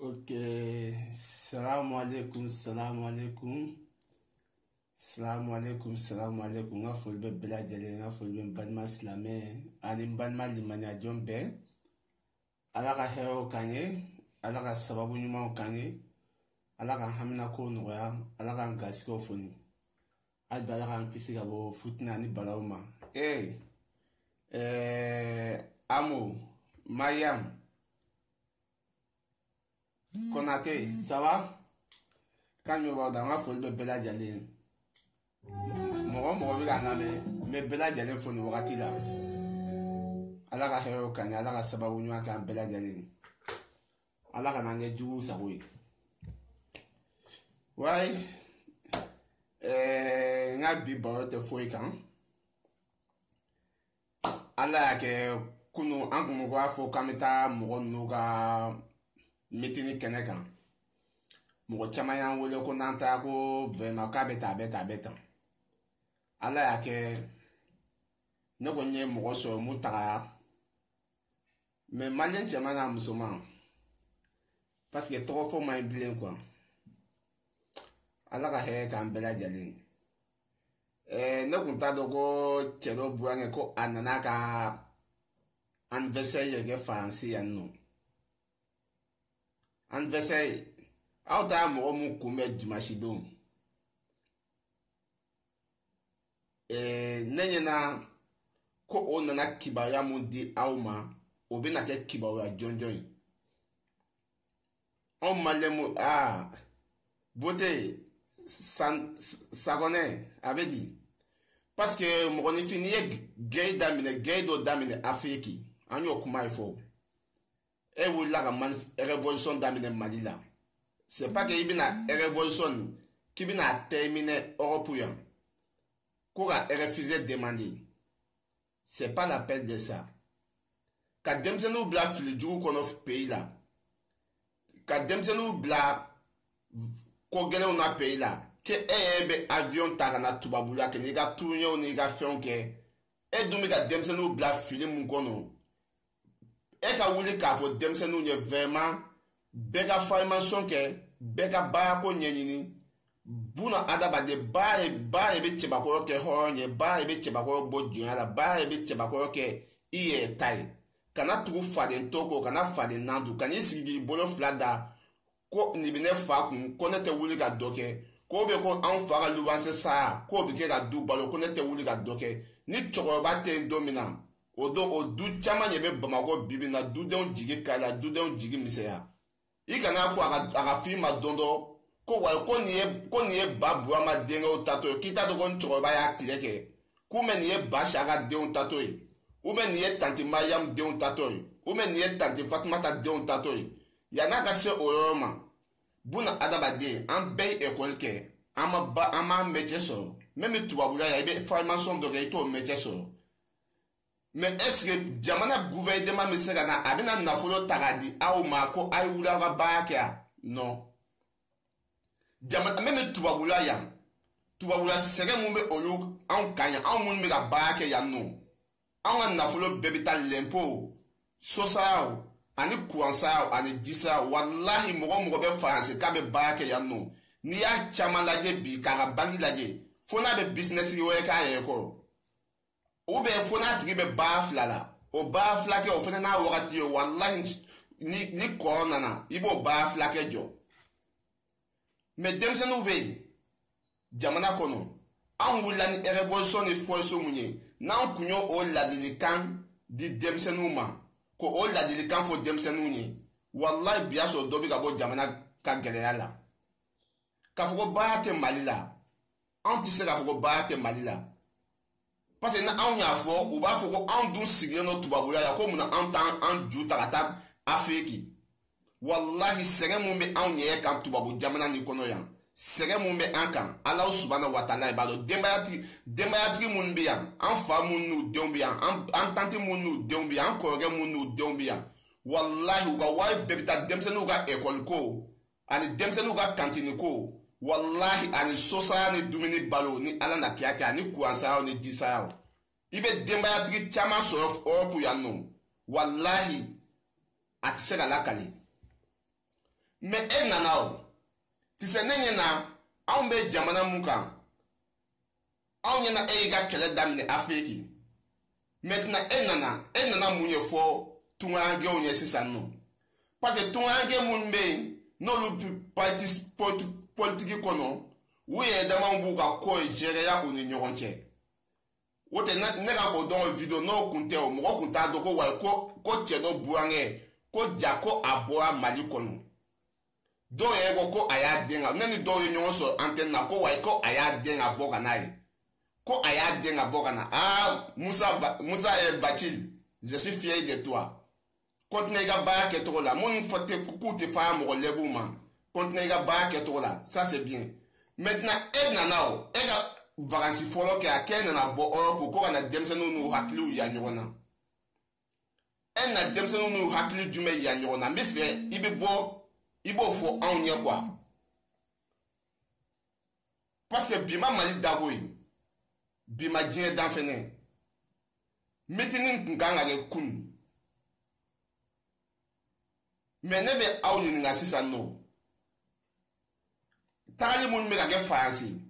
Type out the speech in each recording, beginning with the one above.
Ok, salam alaikum, salam alaikum. Salam alaikum, salam alaikum. Nga folbe bela jale, nga folbe mbanma silame, ani mbanma limanya jombe. Alaka hero kanye, alaka sababu nyuma kanye, alaka hamina ko noya, alaka ngasiko foni. Alba alaka nkisi gabo futna ni balauma. Amo, Mayam. Konate, ça va? Quand je vois dans ma foule de Bella Djali, moi, mais Bella Djali, faut nous voir là. Alors, à Hero Kanya, alors à Sabawunya, quand Bella Djali. Alors, à Nangé du Saoui. Ouais, n'a bibo de fouican. Alors, que Kuno, en Kumwa, faut Kameta, Moronuga. Metini Kenekan. Moko chamayan wole ko nanta ko vema ka beta. Ala yake ne ko nye moko so mutaka. Mais malien chamana musulman. Parce que trop fort ma bien quoi. Ala ka he kan bela jali. Ne kunta dogo chelo buange ko ananaka anniversaire ke fancy anno. Anniversaire auta mo mu kume dimashido nenyena ko onana kibaya mu di auma obina ke kibaya jonjon on malemu beauté sagone abedi parce que mo koni fini gay do damine afiki anyo kuma ifo et vous la révolution d'Amine Malila. C'est pas que il y a une révolution qui a terminé européen. Qu'on a refusé de demander. C'est pas l'appel de ça. Quand Demsen ou Bla Filidou qu'on offre pays là. Quand Demsen ou Bla Kogele on a pays là. Que avion Tarana Tubabula, que n'y a tout n'y a fait un quai. Et donc, Demsen ou Bla Filimoukono. E ka wuli ka fo demsenu nye vraiment bega formation ke bega ba ko nyenyini buna adabade ba be chebako ke honye ba be chebako bodjun ala ba be chebako ke iye tai kana tugu fade ntoko kana fade nandu kana sigi bolo flada ko ni bine fa kun ko nete wuli ka doke ko be ko an fa ga lubanse sa ko be ke ga du balo ko nete wuli ka doke ni choroba te domina o du chama nyebe bamako bibina du den jigi kala du den jigi miseya ikana fo aga fi ma dondo ko wa ko ni babu ama denga o tato kita do gon choro ba ya kleke ku men ye ba shaga de on tato u men ye tanti mayam de on tato u men ye tanti fatmata de on tato ya na ka se oyoma buna adabade an bay école ke ama métier so même tubabula ya be formation de reto métier so. Mais est-ce que jamana gouvernement me sera na abina nafolo tagadi auma ko ayula ga bakia? Non. Jamana même tubabula ya. Tubabula sere mumbe olu an kanya an mun me ga bakia ya no. An nafolo bebita lempo sosao ani kuansao ani disa wallahi mogo be France ka be bakia ya no. Ni ya chama laje bi ka bangi laje. Fona be business yo e ka ye ko. Ou bien fona tigi be ba flala o ba flake o fena na wakati yo wallahi ni corona na ibo ba flake jo mais demsen ou be jamana kono an wula ni révolution ni force munye na kunyo o ladilikan di demsen uma ko o ladilikan fo demsen unye wallahi biaso dobi ga bo jamana ka geleya la ka fo ba te malila an ti se ka fo ba te malila. Parce que na an ya fo ou ba fo ko an dun sigé no tubabula ya ko muna an tan an ju takata afeki wallahi sere mu me an ye kan tubabu jamana ni kono ya sere mu me an kan Allah subhanahu wa ta'ala ba do dembayati mun biya an fa mun nu dembiya an tanti mun nu dembiya an koge mun nu dembiya wallahi ga wai bebita demsenu ga école ko ani demsenu ga cantine ko wallahi ani sosa ni dumini balo ni ala na kiakia ni kuansa ni disao ibe dembaya tigi chama sof opu ya no wallahi atisega la kali mais nana ti se nenye na anw be jamana mun kan anw ɲɛna ka kɛlɛ daminɛ afiriki maintenant nana mun ye fɔ tungankɛw ɲɛ sisan nɔ parce que tungankɛ mun bɛ yen n'olu parti politique kɔnɔ u yɛrɛ dama b'u ka ko gérera u ni ɲɔgɔn cɛ o tɛ ne ka o dɔn video n'o kun tɛ o mɔgɔ kun t'a dɔn ko wa ko cɛ dɔ burankɛ ko ja ko a bɔra Mali kɔnɔ dɔw yɛrɛ ko a y'a den ka ne ni dɔw ye ɲɔgɔn sɔrɔ antenne na ko wa ko a y'a den ka bɔ ka n'a ye ko a y'a den ka bɔ ka na Musa Bacil je suis fier de toi continue i ka baara kɛcogo la minnu fɔ tɛ k'u tɛ fa mɔgɔ lɛbuw ma continue i ka baara kɛcogo la ça c'est bien maintenant nana o ka vacances fɔlɔ kɛ a kɛ nana bɔ Europe ko ka na denmisɛnninw n'u hakiliw ya ɲɔgɔn na na denmisɛnninw n'u hakili jumɛn ya ɲɔgɔn na n bɛ fɛ i b'o fɔ anw ɲɛ quoi parce que bi ma Mali dako ye bi ma diɲɛ dan fɛnɛ meeting kun kan ka kɛ kunu mais ne bɛ aw ɲininka sisan nɔ tagali minnu bɛ ka kɛ Faransi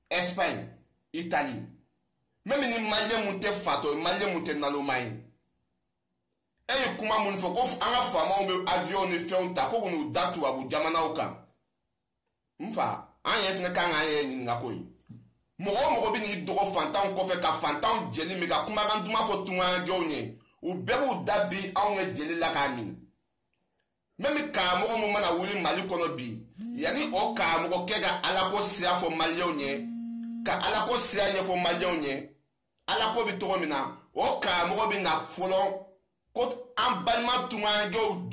Espagne Italie même ni maliyɛn mun tɛ fatɔ ye maliyɛn mun tɛ naloma ye ye kuma mun fɔ ko an ka faamaw bɛ avion ni fɛnw ta ko k'u da tubabu jamanaw kan n fa an yɛrɛ fɛnɛ kan k'an yɛrɛ ɲininka ko ye mɔgɔ o mɔgɔ bɛ n'i dɔgɔ fantanw kɔfɛ ka fantanw jeli min ka kumakan duman fɔ tungankɛw ɲɛ u bɛɛ b'u da bi anw ka jeli la k'a min même karamɔgɔ mun mana wuli Mali kɔnɔ bi yanni o karamɔgɔkɛ ka alako sira fɔ maliyɛnw ɲɛ ka alako sira ɲɛfɔ maliyɛnw ɲɛ alako bɛ cogo min na o karamɔgɔ bɛ na fɔlɔ ko an balima tungankɛw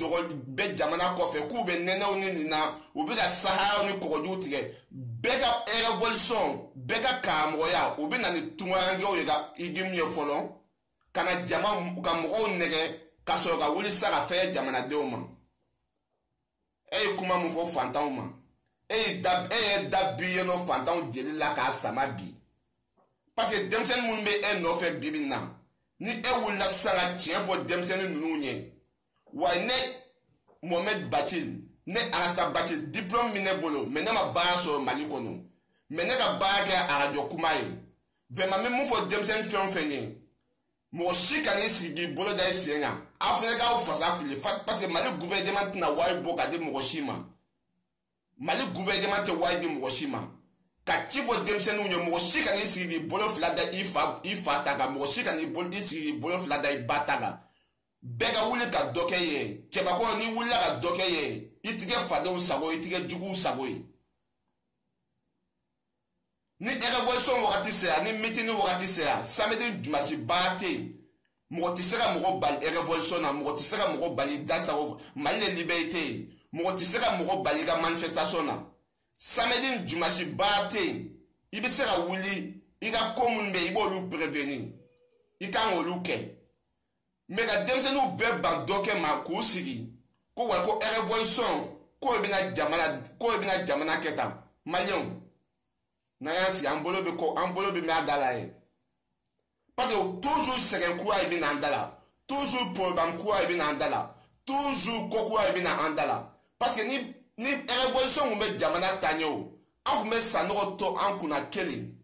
bɛ jamana kɔfɛ k'u bɛ nɛnɛw ni nin na u bɛ ka saharaw ni kɔgɔjiw tigɛ bɛɛ ka révolution bɛɛ ka karamɔgɔya u bɛ na ni tungankɛw ye ka idimu ye fɔlɔ ka na ka mɔgɔw nɛgɛ ka sɔrɔ ka wuli sa ka fɛn jamanadenw ma ye kuma mun fɔ fantanw ma ye da bi ye nɔ fantanw jeli la k'a sama bi parce que denmisɛnnin minnu bɛ nɔfɛ bibi na ni wulila sisan ka tiɲɛ fɔ denmisɛnnin ninnu ɲɛ wa ne Mohamed Bacil ne Arasta Bacil diplôme min ne bolo mais ne ma baara sɔrɔ Mali kɔnɔ mais ne ka baara kɛ arajo kuma ye vraiment n bɛ mun fɔ denmisɛnnin fɛn o fɛn ye mɔgɔ si ka n'i sigi k'i bolo da i sen kan aw fana k'aw fasa fili parce que Mali gouvernement tɛna wari bɔ ka di mɔgɔ si ma Mali gouvernement tɛ wari di mɔgɔ si ma ka ci fɔ denmisɛnninw ye mɔgɔ si ka n'i sigi k'i bolo fila da i fa ta kan mɔgɔ si ka n'i sigi k'i bolo fila da i ba ta kan bɛɛ ka wuli ka dɔ kɛ ye cɛbakɔrɔ n'i wulila ka dɔ kɛ ye i ti kɛ fadenw sago ye i ti kɛ juguw sago ye ni révolution wagati sera ni meeting wagati sera samedi dimanche baara tɛ yen mɔgɔ tɛ se ka mɔgɔ bali révolution na mɔgɔ tɛ se ka mɔgɔ bali da sago Mali de liberté ye mɔgɔ tɛ se ka mɔgɔ bali ka manifestation na samedi dimanche baara tɛ yen i bɛ se ka wuli i ka ko minnu bɛ yen i b'olu prévenir i kan k'olu kɛ mais ka denmisɛnninw bɛɛ ban dɔ kɛ ma k'u sigi ko wa ko révolution k'o bɛna jamana kɛ tan maliyɛnw n'an y'an sigi an bolo bɛ mɛn a da la ye parce que toujours sɛgɛn kura ye bɛ n'an da la toujours problème kura ye bɛ n'an da la toujours ko kura ye bɛ n'an da la parce que ni révolution kun bɛ jamana taa ɲɛ o an kun bɛ sanɔgɔ to an kunna kelen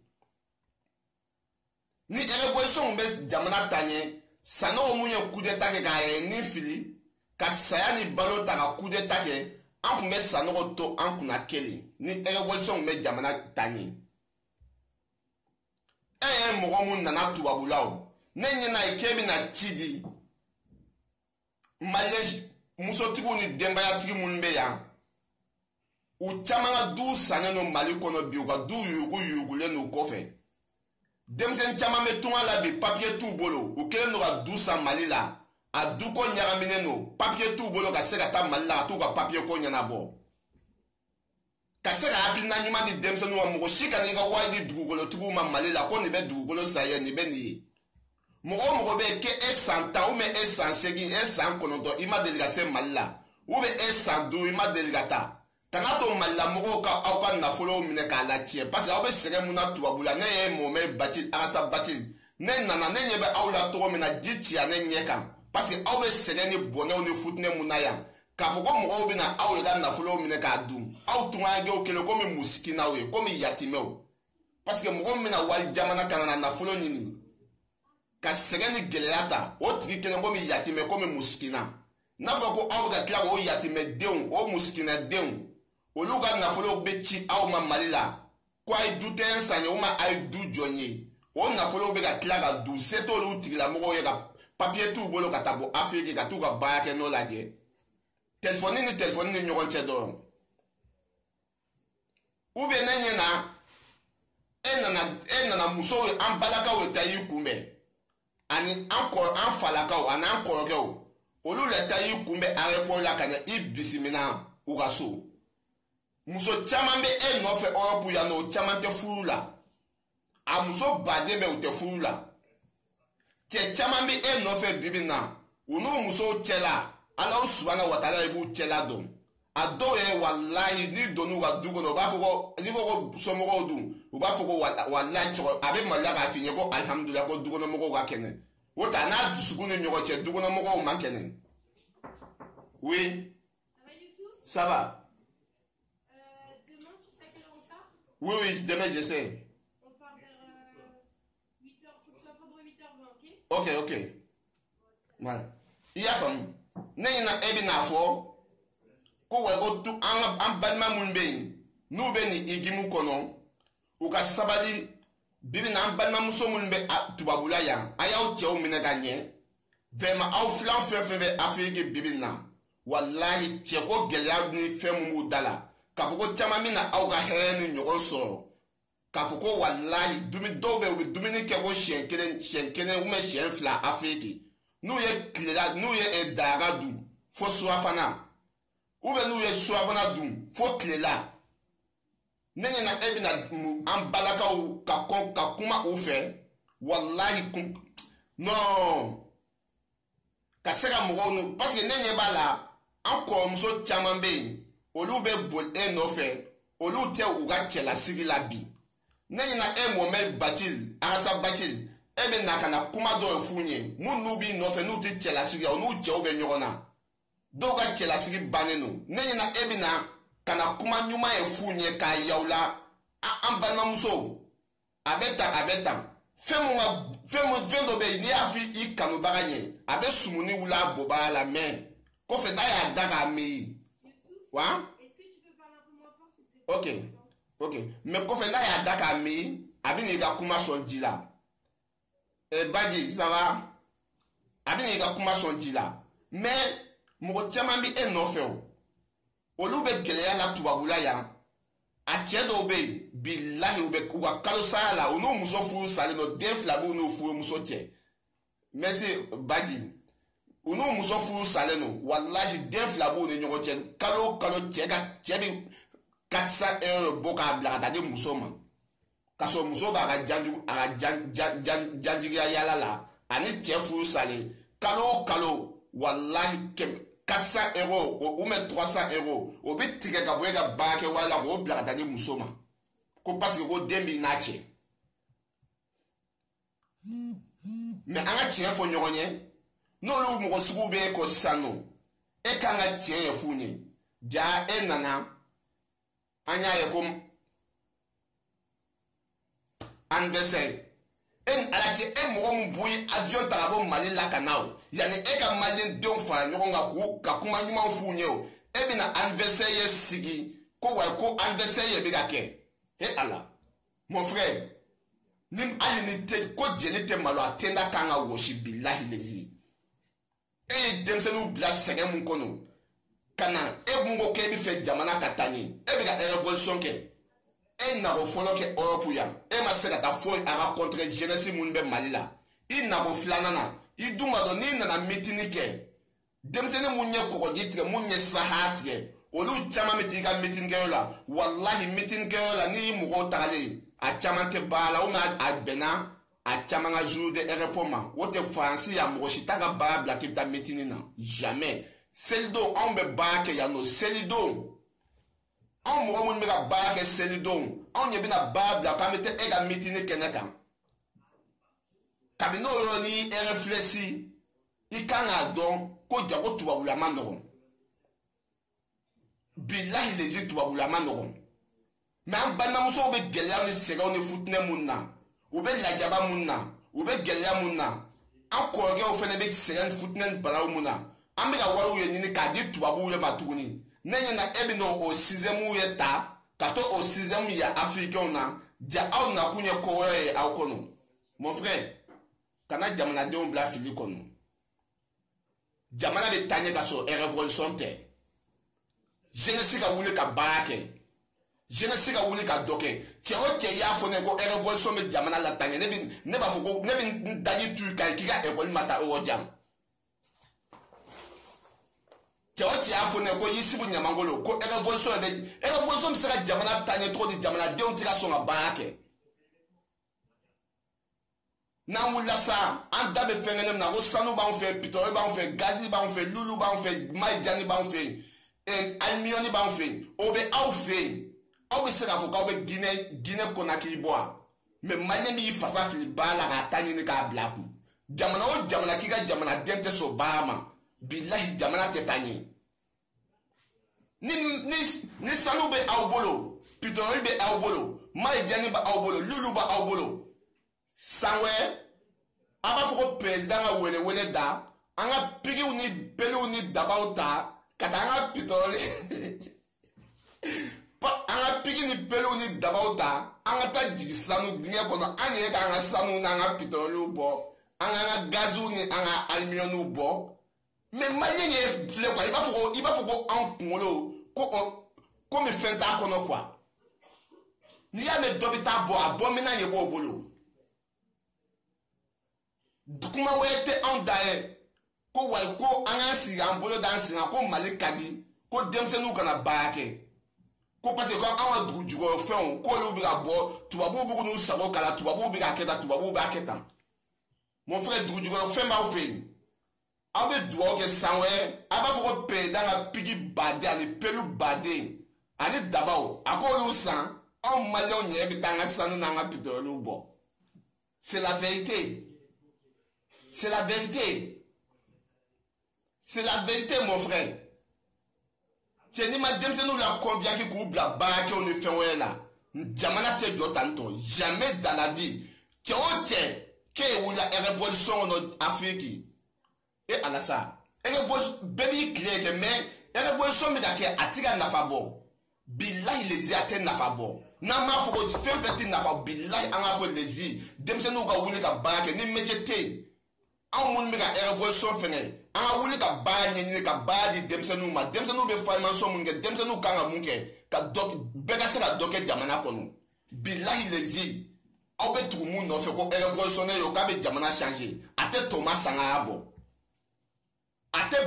ni révolution kun bɛ jamana taa ɲɛ sanɔgɔ mun ye coup d'état kɛ k'a yɛrɛ ni fili ka saya ni balo ta ka coup d'état kɛ an kun bɛ sanɔgɔ to an kunna kelen ni révolution kun bɛ jamana taa ɲɛ mɔgɔ mun nana tubabula o ne ɲɛna ye k'e bɛna ci di maliyɛn musotigiw ni denbayatigi minnu bɛ yan u caman ka duw sannen don Mali kɔnɔ bi u ka duw yugulen don kɔfɛ denmisɛnnin caman bɛ tunga la bi papiye t'u bolo u kɛlen don ka du san Mali la a duko ɲagaminen don papiye t'u bolo ka se ka taa Mali la ka t'u ka papiye ko ɲɛnabɔ ka se ka hakilina ɲuman di denmisɛnninw ma mɔgɔ si kana i ka wari di dugukolotigiw ma Mali la ko nin bɛ dugukolo san ye nin bɛ nin ye mɔgɔ o mɔgɔ bɛ yen k'e san 10 ou bien e san 8 e san 9 i ma deli ka se Mali la ou bien e san 5 i ma deli ka taa kana to Mali la mɔgɔw ka aw ka nafolow minɛ k'a latiɲɛ parce que aw bɛ sɛgɛn mun na tubabula ne ye Mohamed Bacil Arasa Bacil ne nana ne ɲɛ bɛ aw la cogo min na ji ciya ne ɲɛ kan parce que aw bɛ sɛgɛn ni bɔnɛw ni futinɛ mun na yan k'a fɔ ko mɔgɔw bɛna aw yɛrɛ ka nafolo minɛ k'a dun aw tungaɲɛw kelen komi musikinaw ye komi yatimɛw parce que mɔgɔ min bɛna wali jamana ka na nafolo ɲini ka sɛgɛn ni gɛlɛya ta o tigi kelen komi yatimɛ komi musikina n'a fɔ ko aw bɛ ka tila k'o yatimɛdenw o musikinadenw olu ka nafolo bɛ ci aw ma Mali la ko a ye dutɛn san ye o ma a ye du jɔ n ye o nafolo bɛ ka tila ka du se t'olu tigilamɔgɔw ye ka papiye t'u bolo ka taa bɔ Afiriki ka t'u ka baara kɛ n'o lajɛ telefɔni ni telefɔni ni ɲɔgɔn cɛ dɔrɔn ou bien ne ɲɛna e nana musow ye an balakaw ye taa y'i kunbɛn ani an falakaw ani an kɔrɔkɛw olu le taa y'i kunbɛn aéroport la ka na i bisimila u ka so muso caman bɛ e nɔfɛ Europe yan nɔ o caman tɛ furu la a muso baden bɛ u tɛ furu la cɛ caman bɛ e nɔfɛ bibi na u n'u musow cɛla Ala subhanahu wa taala i b'u cɛla dɔn a dɔw ye walahi ni donn'u ka du kɔnɔ u b'a fɔ ko n'i ko ko somɔgɔw dun u b'a fɔ ko walahi cɔgɔ a bɛ maloya k'a f'i ɲɛ ko alihamudulila ko dukɔnɔmɔgɔw ka kɛnɛ o ta n'a dusukun ni ɲɔgɔn cɛ dukɔnɔmɔgɔw man kɛnɛ. Oui. Ça va? Demain, tu sais à quelle heure on part? Oui, demain j'essaie. On part vers 8h, faut que tu sois pas dans 8h20, ok? Ok. Voilà. I y'a faamu ne ɲɛna e bɛ n'a fɔ ko wa ko an balima minnu bɛ yen n'u bɛ nin igimu kɔnɔ u ka sabali bibi na an balimamuso minnu bɛ tubabula yan a y'aw cɛw minɛ ka ɲɛ vraiment aw filan fɛn fɛn bɛ Afiriki bibi na walahi cɛko gɛlɛya ni fɛn min b'u da la k'a fɔ ko caman bɛ na aw ka hɛrɛ ni ɲɔgɔn sɔrɔ k'a fɔ ko walahi dɔw bɛ u bɛ dumuni kɛ ko siɲɛ kelen siɲɛ fila Afiriki n'u ye tilela n'u ye daga dun fo surafana ou bien n'u ye surafana dun fo tilela ne ɲɛna e bɛna an balakaw ka kuma u fɛ walahi non ka se ka mɔgɔw nu parce que ne ɲɛ b'a la an kɔrɔmuso caman bɛ yen olu bɛ boli e nɔfɛ olu tɛ u ka cɛlasigi la bi ne ɲɛna e Mohamed Bacil Arasa Bacil e bɛ na ka na kuma dɔw f'u ɲɛ mun n'u b'i nɔfɛ n'u tɛ cɛlasigi la u n'u cɛw bɛ ɲɔgɔn na dɔw ka cɛlasigi bannen don ne ɲɛna e bɛ na ka na kuma ɲuman ye f'u ɲɛ k'a yaw la an balimamuso a bɛ tan fɛn dɔ bɛ yen n'i y'a fɔ i kanubaga ɲɛ a bɛ sumuni wuli a bɔbaga la mais kɔfɛ n'a y'a da k'a mɛn wa ok mais kɔfɛ n'a y'a da k'a mɛn a bɛ n'i ka kuma sɔn ji la Badji ça va a bɛ n'i ka kuma sɔn ji la mais mɔgɔ caman bɛ e nɔfɛ o olu bɛ gɛlɛya la tubabula yan a cɛ dɔw bɛ yen bilahi u ka kalo sara la u n'u muso furu salen don den fila b'u n'u furumuso cɛ merci Badji u n'u muso furu salen don walahi den fila b'u ni ɲɔgɔn cɛ kalo kalo cɛ bɛ 400 € bɔ k'a bila ka taa di muso ma ka sɔrɔ muso b'a ka janjigiya yala la ani cɛ furu salen kalo kalo walahi 400 € ou même 300 € o bɛ tigɛ ka bɔ e ka baara kɛ wari la k'o bila ka taa di muso ma ko parce que ko den b'i n'a cɛ mais an ka tiɲɛ fɔ ɲɔgɔn ye n'olu mɔgɔ sugu bɛ e kɔ sisan nɔ e kan ka tiɲɛ ye f'u ɲɛ ja e nana an y'a ye ko anniversaire e ni ala cɛ e mɔgɔ min b'u ye avion ta ka bɔ Mali la ka na o yanni e ka Maliyɛn denw fara ɲɔgɔn kan ka kuma ɲuman f'u ɲɛ o e bɛna anniversaire ye sigi ko wa ko anniversaire ye bɛ ka kɛ e ala mon frère ni hali ni tɛ ko jeli tɛ malo a tenda kan ka wɔsi bilahi lezi e ye denmisɛnninw bila sɛgɛn mun kɔnɔ ka na e mun ko k'e bɛ fɛ jamana ka taa ɲɛ e bɛ ka révolution kɛ e nakɔ fɔlɔ kɛ Europe yan e ma se ka taa foyi a ka contre jeunesse minnu bɛ Mali la i nakɔ filanan na i dun b'a dɔn n'i nana mitini kɛ denmisɛnnin mun ye kɔgɔji tigɛ mun ye saha tigɛ olu caman bɛ t'i ka mitinikɛyɔrɔ la walahi mitinikɛyɔrɔ la n'i mɔgɔw tagalen a caman tɛ baara la ou bien a bɛnna a caman ka jour de aéroport ma o tɛ faransi yan mɔgɔ si t'a ka baara bila k'i bɛ taa mitini na jamais selidon anw bɛ baara kɛ yan nɔ selidon anw mɔgɔ minnu bɛ ka baara kɛ selidon anw ɲɛ bɛna baara bila k'an bɛ taa e ka mitini kɛnɛ kan kabini n'o yɔrɔ ni réfléchi i kan k'a dɔn ko jago tubabula ma nɔgɔn billahi lezi tubabu la ma nɔgɔn mɛ an balimamusow bɛ gɛlɛya ni sɛgɛnw ni futinɛ mun na u bɛ lajaba mun na u bɛ gɛlɛya mun na an kɔrɔkɛw fɛnɛ bɛ sɛgɛn ni futinɛ ni balaw mun na an bɛ ka wariw ye ɲini k'a di tubabuw ye ma tuguni ne ɲɛna e bɛ n'o sixième ye ta ka to o sixième yira afirikɛnw na ja aw nakun ye ko wɛrɛ ye aw kɔnɔ mon frère kana jamanadenw bila fili kɔnɔ jamana bɛ taa ɲɛ ka sɔrɔ révolution tɛ jeunesse ka wuli ka baara kɛ jeunesse ka wuli ka dɔ kɛ cɛ o cɛ y'a fɔ ne ko révolution bɛ jamana la taa ɲɛ ne b'a fɔ ko ne bɛ n daji tu kan k'i ka école ma taa yɔrɔ jan cɛ o cɛ y'a fɔ ne ko Yisibu Ɲamangolo ko révolution bɛ se ka jamana taa ɲɛ cogo di jamanadenw tɛ ka sɔn ka baara kɛ n'an wulila sa an da bɛ fɛn kelen min na ko sanu b'anw fɛ pétrole b'anw fɛ gazi b'anw fɛ lulu b'anw fɛ mayijani b'anw fɛ aluminium b'anw fɛ o bɛ aw fɛ yen aw bɛ se k'a fɔ k'aw bɛ Guinée Conakry bɔ a mɛ maliyɛn b'i fasa fili baara la k'a ta ɲini k'a bila a kun jamana o jamana k'i ka jamanaden tɛ sɔn baara ma bilahi jamana tɛ taa ɲɛ ni sanu bɛ aw bolo pétrole bɛ aw bolo mayijani bɛ aw bolo lulu bɛ aw bolo san wɛrɛ a b'a fɔ ko président ka welewele da an ka pigiw ni belew ni dabaw ta ka taa an ka pétrole an ka pigi ni belew ni dabaw ta an ka taa jigin sanu dingɛ kɔnɔ an yɛrɛ k'an ka sanu n'an ka pétrole bɔ an k'an ka gaziw ni an ka aluminium bɔ mɛ maliyɛn ye filɛ quoi i b'a fɔ ko an kunkolo ko komi fɛn t'a kɔnɔ quoi n'i y'a mɛn dɔ bɛ taa bɔ a bɔminan ye b'o bolo. Kuma wɛrɛ tɛ anw da ye ko wa ko an k'an sigi an bolo d'an sen kan ko Mali ka di ko denmisɛnninw kana baara kɛ ko parce que ko an ka dugu jukɔrɔ fɛnw k'olu bɛ ka bɔ tubabuw bɛ k'u sago k'a la tubabuw bɛ k'a kɛ tan tubabuw b'a kɛ tan mon frère dugu jukɔrɔ fɛn b'aw fɛ yen aw bɛ dugawu kɛ san wɛrɛ a b'a fɔ ko président ka pigi baden ani pelu baden ani dabaw a k'olu san anw maliyɛnw ɲɛ bɛ taa an ka sanu n'an ka pétrole bɔ c'est la vérité. C'est la vérité. C'est la vérité, mon frère. C'est ni ma denmisɛnninw la convaincre k'u bila baarakɛw ni fɛn wɛrɛ la jamana tɛ jɔ tantɔ jamais dans la vie cɛ o cɛ k'e wulila révolution kɔnɔ Afiriki e ala sa révolution bɛɛ b'i tile kɛ mais révolution bɛ ka kɛ a ti ka nafa bɔ bilahi lezi a tɛ nafa bɔ n'an m'a fɔ ko fɛn fɛn tɛ nafa bilahi an k'a fɔ lezi denmisɛnninw ka wuli ka baara kɛ ni métier tɛ yen. Anw minnu bɛ ka révolution fɛngɛ an ka wuli ka baara ɲɛɲini ka baara di denmisɛnninw ma denmisɛnninw bɛ formation mun kɛ denmisɛnninw kan ka mun kɛ ka bɛɛ ka se ka dɔ kɛ jamana kɔnɔ bilahi lezi aw bɛ tugu mun nɔfɛ ko révolutionnaire ye o k'a bɛ jamana changer a tɛ Thomas Sankara bɔ a tɛ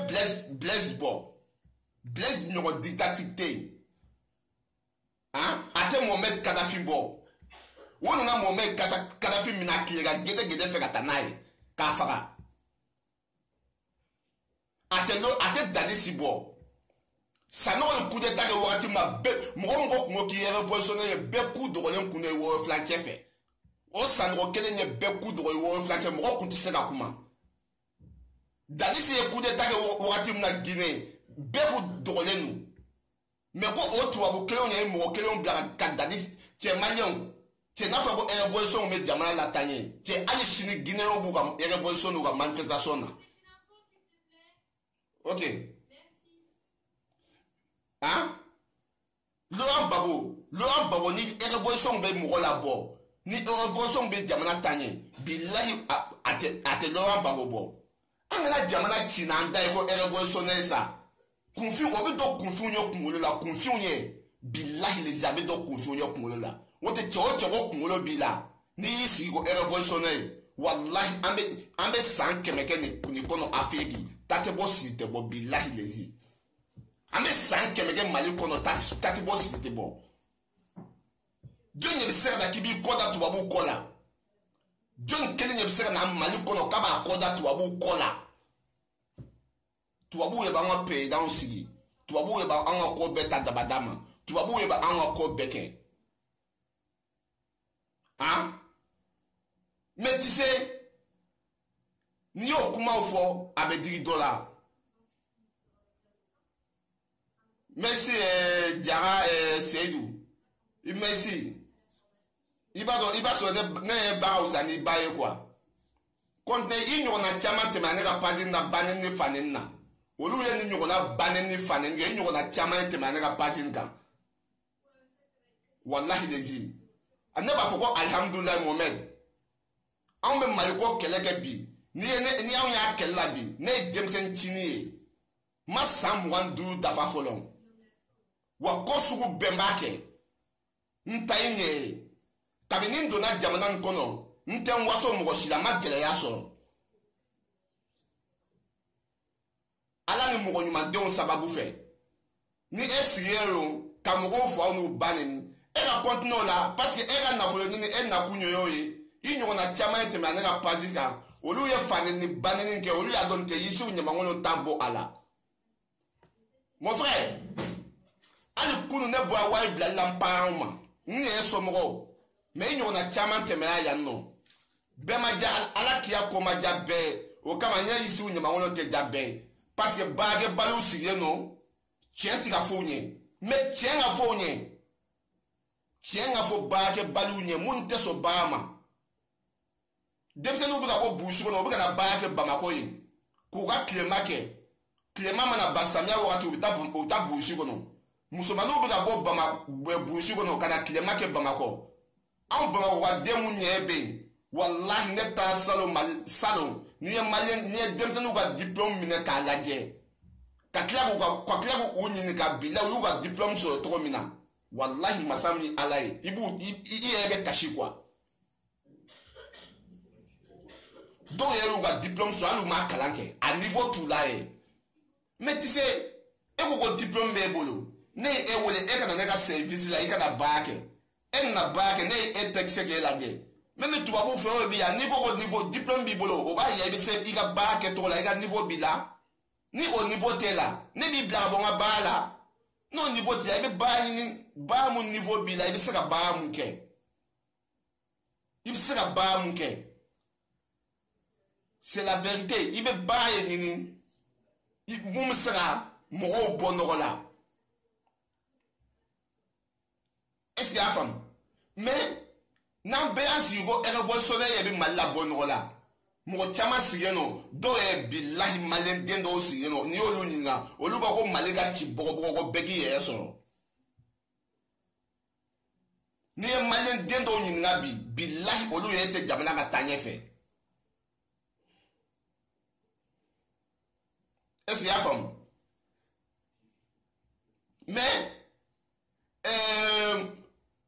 Blaise bɔ Blaise ɲɔgɔn dictature tɛ yen a tɛ Mohamed Kadafi bɔ o nana Mohamed Kadafi minɛ a tile ka gɛdɛgɛdɛ fɛ ka taa n'a ye k'a faga. A tɛ dani si bɔ Sanɔgɔ ye coup d'état kɛ wagati min na mɔgɔ kun ko k'i ye révolutionnaire ye bɛɛ ku dɔgɔlen kun ye wɔɔrɔ filancɛ fɛ o Sanɔgɔ kelen ye bɛɛ ku dɔgɔ ye wɔɔrɔ filancɛ mɔgɔ kun tɛ se ka kuma dani si ye coup d'état kɛ wagati min na Guinée bɛɛ ku dɔgɔlen don mais ko o tubabu kelenw ye mɔgɔ kelenw bila ka dani cɛ maliyɛnw cɛ n'a fɔra ko révolution bɛ jamana la taa ɲɛ cɛ hali sini Guinéens b'u ka révolution n'u ka manifestation na. Ok. Laurent Gbagbo ni révolution bɛ mɔgɔ la bɔ ni révolution bɛ jamana taa ɲɛ bilahi a tɛ Laurent Gbagbo bɔ an kana jamana ci n'an da ye ko révolutionnaire sa kunfin o bɛ dɔ kunfinw ye kunkolo la kunfinw ye bilahi lezi a bɛ dɔ kunfinw ye kunkolo la o tɛ cɛ o cɛ ko kunkolo b'i la n'i y'i sigi ko révolutionnaire walahi an bɛ san 100 kɛ nin kɔnɔ Afiriki ta tɛ bɔ sigi tɛ bɔ bilahi lezi an bɛ san 100 kɛ Mali kɔnɔ ta tɛ bɔ sigi tɛ bɔ jɔn de bɛ se ka na k'i b'i kɔ da tubabuw kɔ la jɔn kelen de bɛ se ka na Mali kɔnɔ k'a b'a kɔ da tubabuw kɔ la tubabuw ye b'an ka président sigi tubabuw ye b'an ka ko bɛɛ ta dabada ma tubabuw ye b'an ka ko bɛɛ kɛ mais tu sais n'i y'o kumaw fɔ a bɛ digi dɔ la merci jara Seydou imesi iba so ne ba usani baye kwa konte inyo na chama te manega pazin na banen ni fanen na olu ye ni nyona banen ni fanen ye inyo na chama te manega pazin kan wallahi dezi aneba foko alhamdulillah mohammed an be maliko keleke bi ni an ya kella bi ne demsen chini ma sam wan du dafa folon wa ko sugu bembake ntayinye kabini ndona jamana nkono ntem waso mo shila magele ya so ala ni mo nyuma de sababu fe ni esiero kamugo fo anu baneni ega continue la parce que ega na folo ni na kunyo yoyi inyo na chama ete ma na pasika olu ye faneni baneni ke olu ya don te yisu nyama ngono tambo ala mon frère ali kunu ne bo awai bla lampa ma ni eso mo me inyo na chama ete ma ya no be ma ja ala kia ko ma ja be o kama nya yisu nyama ngono te ja be parce que bage balu siye no chenti ka fonye me chenga fonye chenga fo bage balu nye mun te so bama demse no buga bo bushu no buga na bage bamako yi ku ga klema mana basamya wakati uta bushu no musoma no buga bo bama bushu no kana klema ke bamako an bamako wa demu nyebe wallahi neta salon ni malien ni demse no ga diplôme mine ka laje ka klabu kwa klabu unyi ka bila u ga diplôme so to mina wallahi masami alai ibu ebe kashikwa do yeru ga diplôme so alu ma kalanke a niveau tout là mais tu sais e ko diplôme be bolo ne e wole e kana nega service la e kana baake e na baake ne e taxe ke la je même tu vas vous faire bien niveau diplôme bi bolo o ba ye be se bi ga baake to la e ga niveau bi la ni au niveau te la ne bi bla bonga bala non niveau te e be ba ni ba mu niveau bi la e be se ga ba mu ke ibsira ba mu ke c'est la vérité il be ba ye ni mum sera mo bonola est-ce ya fam mais nan be asi go révolutionnaire ye bi malla bonola mo chama sigeno do e billahi malen dendo sigeno ni olu nyinga olu ba ko malika chi bogo begi ye so ni malen dendo nyinga bi billahi olu ye te jamana ka tanye fe est-ce ya fam mais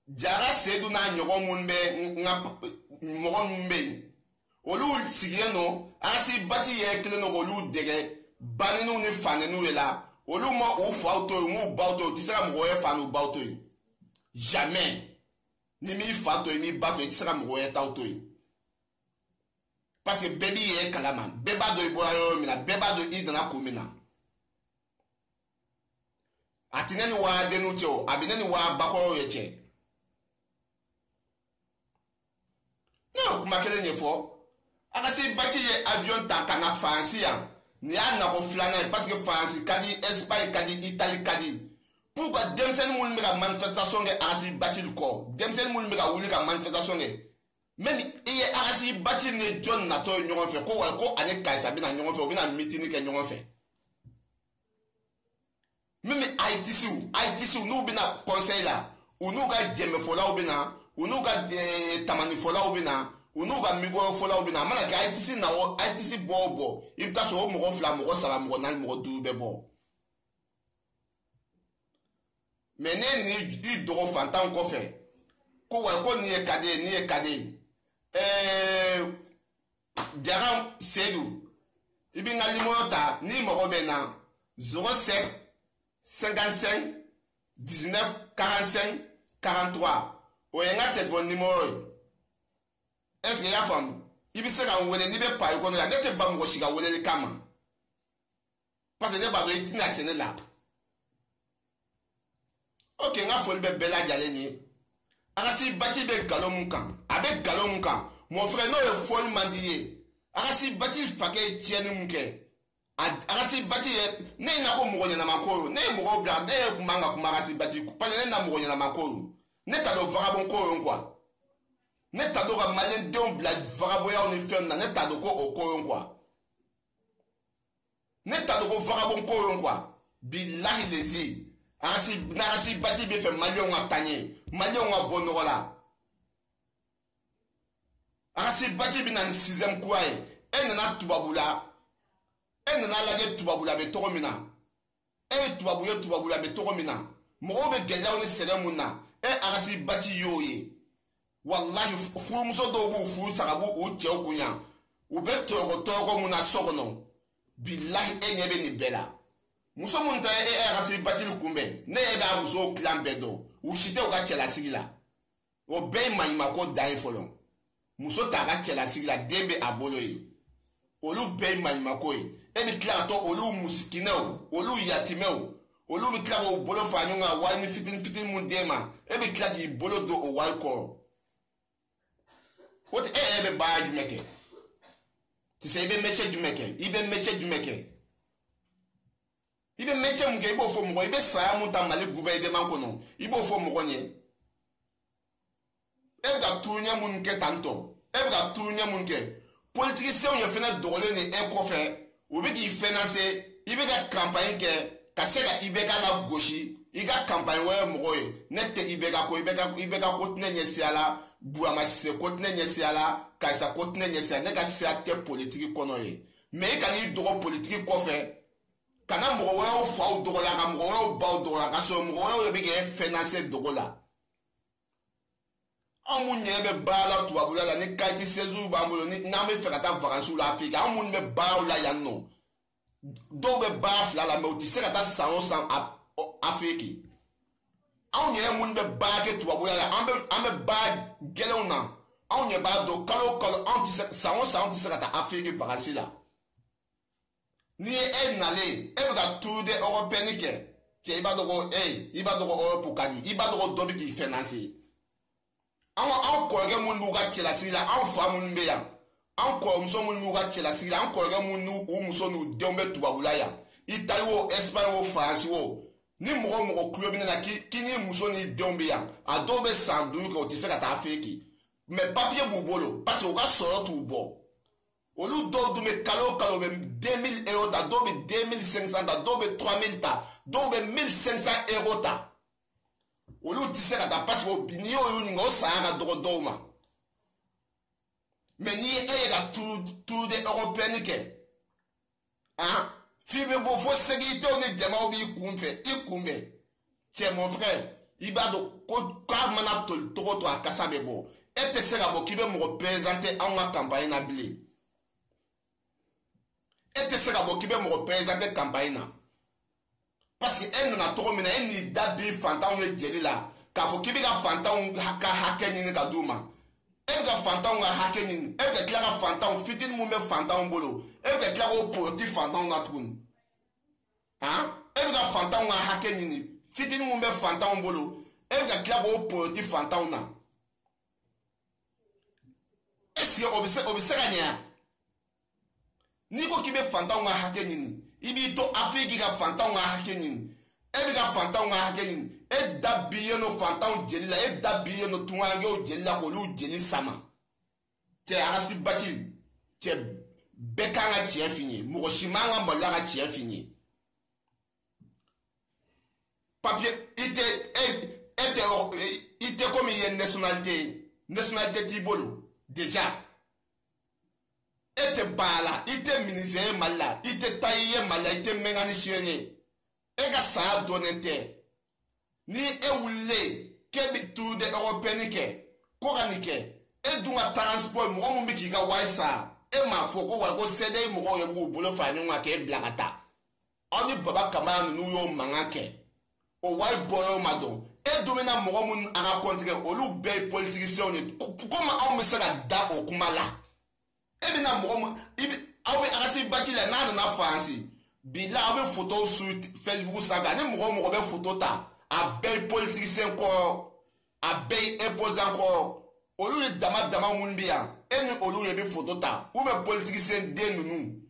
jara Seydou na nyogo munbe nga mogo mbe olu sigeno asi bati ye kile no olu dege banenu ni fanenu la olu mo o fo auto mo ba auto ti sera mo ye fanu ba auto jamais ni mi fato ni ba to ti sera mo ye ta auto parce que baby ye kalama beba do iboyo mina beba do idana komina atineni wa denucho abineni wa bakoro yeche no kuma kele nyefo akasi bati ye avion taka na France ya ni ana ko flana parce que France kadi Espagne kadi Italie kadi pourquoi demsen mun mega manifestation ge asi bati ko demsen mun mega wuli ka manifestation ge même iye akasi bati ne John na to nyon fe ko ane kaisa bi na nyon fe obi na meeting ke nyon fe même ITC nous bi na conseil la unu ga jeme fola obi na unu ga tamani fola obi na unu ga migo fola obi na mala ka ITC na o ITC bobo ibta so mo fla mo sala mo na mo du be bo menen ni do fantan ko fe ko ni e kade jara Seydou ibi nga limota ni mo be na 07 55 19 45 43 oyenga téléphone numéro est-ce que ya fam ibi se ka wele ni be pa ko no ya nete ba mo shiga wele le kama parce que ne ba do itina sene la ok nga fol be bela jale ni akasi bati be galom kan abe galom kan mon frère no e fol mandiye akasi bati fake tieni munke arasi bati ne na ko mo na makoro ne mo bla de manga kuma arasi bati pa ne na mo na makoro ne ta do vagabond ko quoi ne ta do ga malen de on bla vagabond ya on fait na ne ta do ko ko quoi ne ta do ko vagabond ko quoi billahi lezi arasi bati be fait malion a tanye malion a bonola arasi bati bi na 6e quoi e na tubabula e na lage tubabula be togo mina e tubabula be togo mina mo be gella on sere munna e arasi bati yoye wallahi fu muso do bu fu sagabu o je okunya u be togo muna sogono billahi e nyebe ni bela muso munta e arasi bati kumbe ne e ga muso clan bedo u shite o ga chela sigila o be manima ko dai folon muso ta ga chela sigila dembe abolo yi olu be manima ko yi e bi kla to olu musikineo olu yatimeo olu bi kla o bolo fanyo nga wa ni fitin mundema e bi kla ki bolo do o wa ko what be ba ju meke ti se be meche ju meke ibe meche ju meke ibe meche mu ke ibo fo mu ko ibe sa mu ta mali gouvernement ko no ibo fo mu ko nye e ga tunya mun ke tanto e ga tunya mun ke politique se on ye fena dogole ni e ko fe ou bien qui financer il veut la campagne que kaseka ibeka la gauche il ga campagne ouais moye nette ibeka kontine nyesiala buama se kontine nyesiala kaisa kontine nyesiala ne ka siate politique kono ye mais kan yi dogo politique ko fe kana mo wo fa o dogo la ka mo wo ba o dogo la ka so mo wo be ke financer dogo la amun nyebe bala tu abula la ni kaiti sezu ba mo ni na me fera ta vacances la Afrique amun me ba la ya no do be ba fla la me o ti sera ta san Afrique amun nye mun be ba ke tu abula la ambe ba gele na amun nye ba do kalo anti san ti sera ta Afrique vacances la ni e nale e ga tout de européen ke iba do ko iba do ko Europe kadi iba do ko do bi ki financer an kɔrɔkɛ mun b'u ka cɛlasigi la an fa minnu bɛ yan an kɔrɔmuso minnu b'u ka cɛlasigi la an kɔrɔkɛ minnu n'u muso n'u denw bɛ tubabula yan Itali o Espagne o Faransi o ni mɔgɔ kulo bɛ ne la k'i ni muso ni denw bɛ yan a dɔw bɛ san 5 kɛ o tɛ se ka taa Afiriki mais papier b'u bolo parce que u ka sɔrɔ t'u bɔ olu dɔw dun bɛ kalo kalo bɛ 2000 € ta dɔw bɛ 2500 ta dɔw bɛ 3000 ta dɔw bɛ 1500 € ta olu ti se ka ta parce que ni yo ni ngo sa ga dogo ma mais ni e ga tout de européen ke fi be bo fo segi to ni jama obi ikumbe c'est mon frère ibado ko ka mana to to akasa be bo e te se ga bo ki be mo représenter en ma campagne na blé e te se ga bo ki be mo représenter campagne na parce que elle n'a trop mina elle ni dabi fantan yo jeli la ka fo kibi ka fantan ka hakeni ni ka duma elle ka fantan ka hakeni elle ka klara fantan fitin mu me fantan bolo elle ka klara porti fantan na tun elle ka fantan ka hakeni ni fitin mu me fantan bolo elle ka klara porti fantan na est-ce que obise ganya ni ko kibe fantan ka hakeni ni ibi to Afrique ka fantan nga hakenin e bi ka fantan nga hakenin e da biye no fantan jeli la e da biye no tunwange o jeli la ko lu jeli sama te arasi bati te beka nga tie fini mo shimanga mbola nga tie fini papier ite comme une nationalité tibolo déjà ete bala ite ministère mala ite taye mala ite mécanicien e ga sa donete ni e wule ke bi tout de européen ke ko ganike e dunga transport mo mo bi ki ga waisa e ma fo ko wa ko sede mo ko ye bu bolo fa ni ma ke blakata oni baba kama nu yo mangake o wai boyo madon e domina mo mo ara contre olu be politicien ni comment on me sera da o kumala ebi na mɔgɔ ibi aw bɛ arasi bati la n'a nana fansi bila aw bɛ photo sur Facebook sanfɛ ni mɔgɔ bɛ photo ta a bɛɛ politicien kɔrɔ a bɛɛ opposant kɔrɔ olu de dama minnu bɛ yan e ni olu de bɛ photo ta ou bɛ politicien den ninnu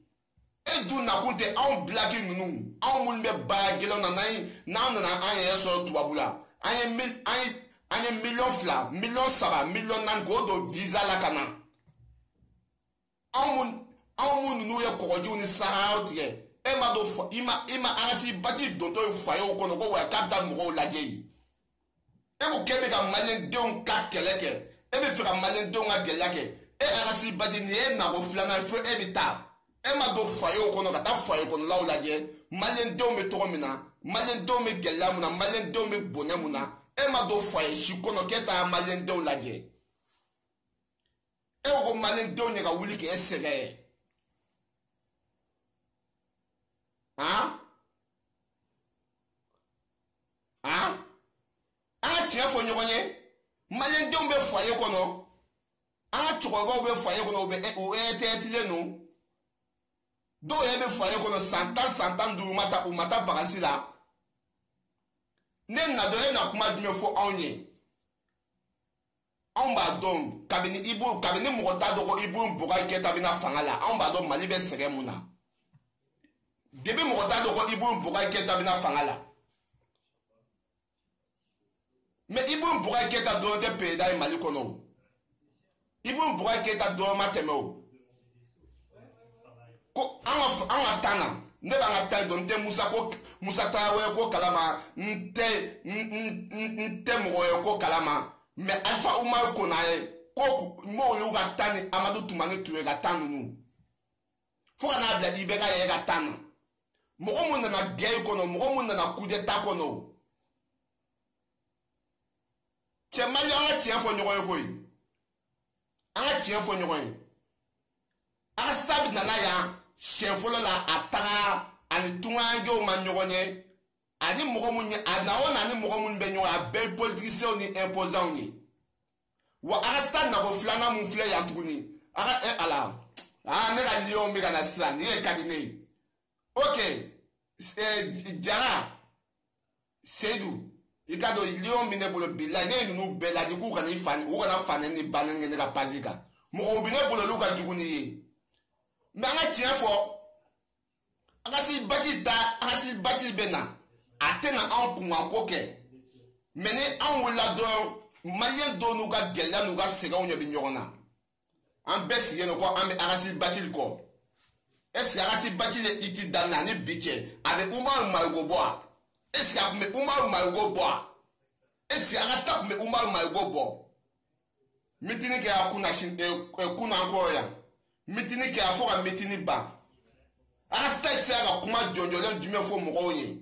e du na kunte an blaki nunu an mun be ba gelo na an ye so tuabula an ye million fla million saba million nan go do visa la kana an mun nunu ye kokoju ni sahaut ye e ma do ima asi bati donto fayo kono go wa kapta mo laje yi e ko kebe ka malen deun ka keleke e be fira malen deun ga gelake e asi bati ni e na go flana fo e bita e ma do fayo kono ka ta fayo kono la laje malen deun me to mina malen deun me gella muna malen deun me boné muna e ma do fayo shi kono keta malen deun laje e ko malen deun ga wuli ke esele tiɲɛ fɔ ɲɔgɔn ye maliyɛndenw bɛ foyer kɔnɔ an ka cɛkɔrɔbaw bɛ foyer kɔnɔ u tɛtilen don dɔw yɛrɛ bɛ foyer kɔnɔ san 10 san 15 u ma taa vacances la ne na dɔn e na kuma jumɛn fɔ anw ye anw b'a dɔn kabini mɔgɔ t'a dɔn ko Ibrim Boubacar Keïta bɛna fanga la anw b'a dɔn Mali bɛ sɛgɛn mun na depuis mɔgɔ t'a dɔn ko Ibrim Boubacar Keïta bɛna fanga la. Mais Ibrim Boubacar Keïta dɔrɔn tɛ président ye Mali kɔnɔ o Ibrim Boubacar Keïta dɔrɔn ma tɛmɛ o ko an ka tan na ne b'an ka tan dɔn n tɛ Musa Tarawele ko kalama n tɛ mɔgɔ ye ko kalama mais Alpha Umaru Konare ko m'olu ka tan ni Amadu Tumani Ture ka tan ninnu fo ka n'a bila IBK yɛrɛ ka tan na mɔgɔ mun nana gɛn kɔnɔ mɔgɔ mun nana coup d'état kɔnɔ o. Cɛ Mali an ka tiɲɛ fɔ ɲɔgɔn ye koyi an ka tiɲɛ fɔ ɲɔgɔn ye an ka stabi nana yan siɲɛ fɔlɔ la a taga ani tunganjɛw ma ɲɔgɔn ye ani mɔgɔ mun ye a na o na ni mɔgɔ mun bɛ ɲɔgɔn a bɛɛ politiciens ni imposants ye wa an ka sta nako filanan mun filɛ yan tuguni an ka ala ne ka lion bɛ ka na sisan nin ye ka di ne ye ok Jara Seydou i ka dɔn lion bɛ ne bolo bilayi ne ye ninnu bɛɛ lajɛ k'u kana fani ni bannen kɛ ne ka page kan mɔgɔw bɛ ne bolo olu ka jugu ni ye mais an ka tiɲɛ fɔ an ka si bati bɛ na a tɛ na anw kunkanko kɛ mais ni anw wulila dɔrɔn maliyɛn dɔw n'u ka gɛlɛya n'u ka sɛgɛnw ɲɛ bɛ ɲɔgɔn na an bɛɛ sigilen don ko an bɛ Akasi Bathily kɔ est ce que Akasi Bathily i ti daminɛ ani bi cɛ a bɛ Umaru Mayigo bɔ a est ce que a tun bɛ Umaru Mayigo bɔ a est ce que an ka taa tun bɛ Umaru Mayigo bɔ mitini kɛ a kunna kɔrɔ yan mitini kɛ a fɔ ka mitini ban an ka taa sera ka kuma jɔnjɔnlen jumɛn fɔ mɔgɔw ye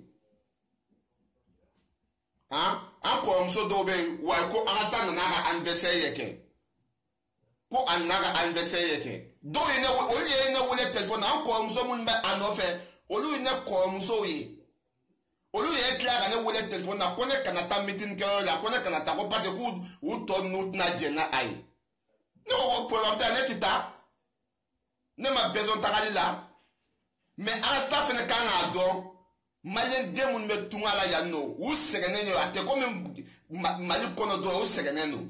an kɔrɔmuso dɔw bɛ yen wa ko an ka taa nana ka anniversaire yɛ kɛ ko a nana ka anniversaire yɛ kɛ dɔw ye olu ye ne wele téléphone na an kɔrɔmuso minnu bɛ a nɔfɛ olu ye ne kɔrɔmusow ye olu ye tila ka ne wele téléphone na ko ne kana taa meeting kɛyɔrɔ la ko ne kana taa ko parce que k'u tɔ ninnu tɛna jɛn na a ye ne ko ko problème tɛ ne ti taa ne ma besoin tagali la mais an ka staff fɛnɛ kan k'a dɔn maliyɛn den minnu bɛ tunga la yan nɔ u sɛgɛnnen don a tɛ komi Mali kɔnɔ dɔrɔn u sɛgɛnnen don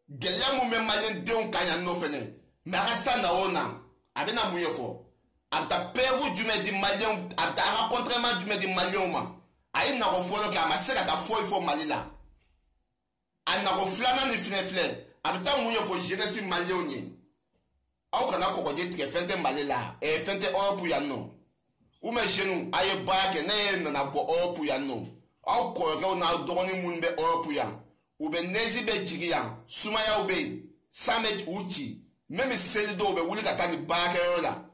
gɛlɛya mun bɛ maliyɛn denw kan yan nɔ fɛnɛ mais a ka sta na o na a bɛna mun ye fɔ a bɛ taa pɛɛfu jumɛn di maliyɛnw a bɛ taa a ka contrairement jumɛn di maliyɛnw ma a ye nakɔ fɔlɔ kɛ a ma se ka taa foyi fɔ Mali la a nakɔ filanan ni filɛ a bɛ taa mun ye fɔ jeunesse maliyɛnw ye aw kana kɔgɔji tigɛ fɛn tɛ Mali la fɛn tɛ Europe yan nɔ ou bien jeunes a ye baara kɛ ne ye nana bɔ Europe yan nɔ aw kɔrɔkɛw n'aw dɔgɔnin minnu bɛ Europe yan u bɛ neige bɛ jigin yan sumayaw bɛ yen san bɛ u ci même seli dɔw bɛ wuli ka taa ni baarakɛyɔrɔ la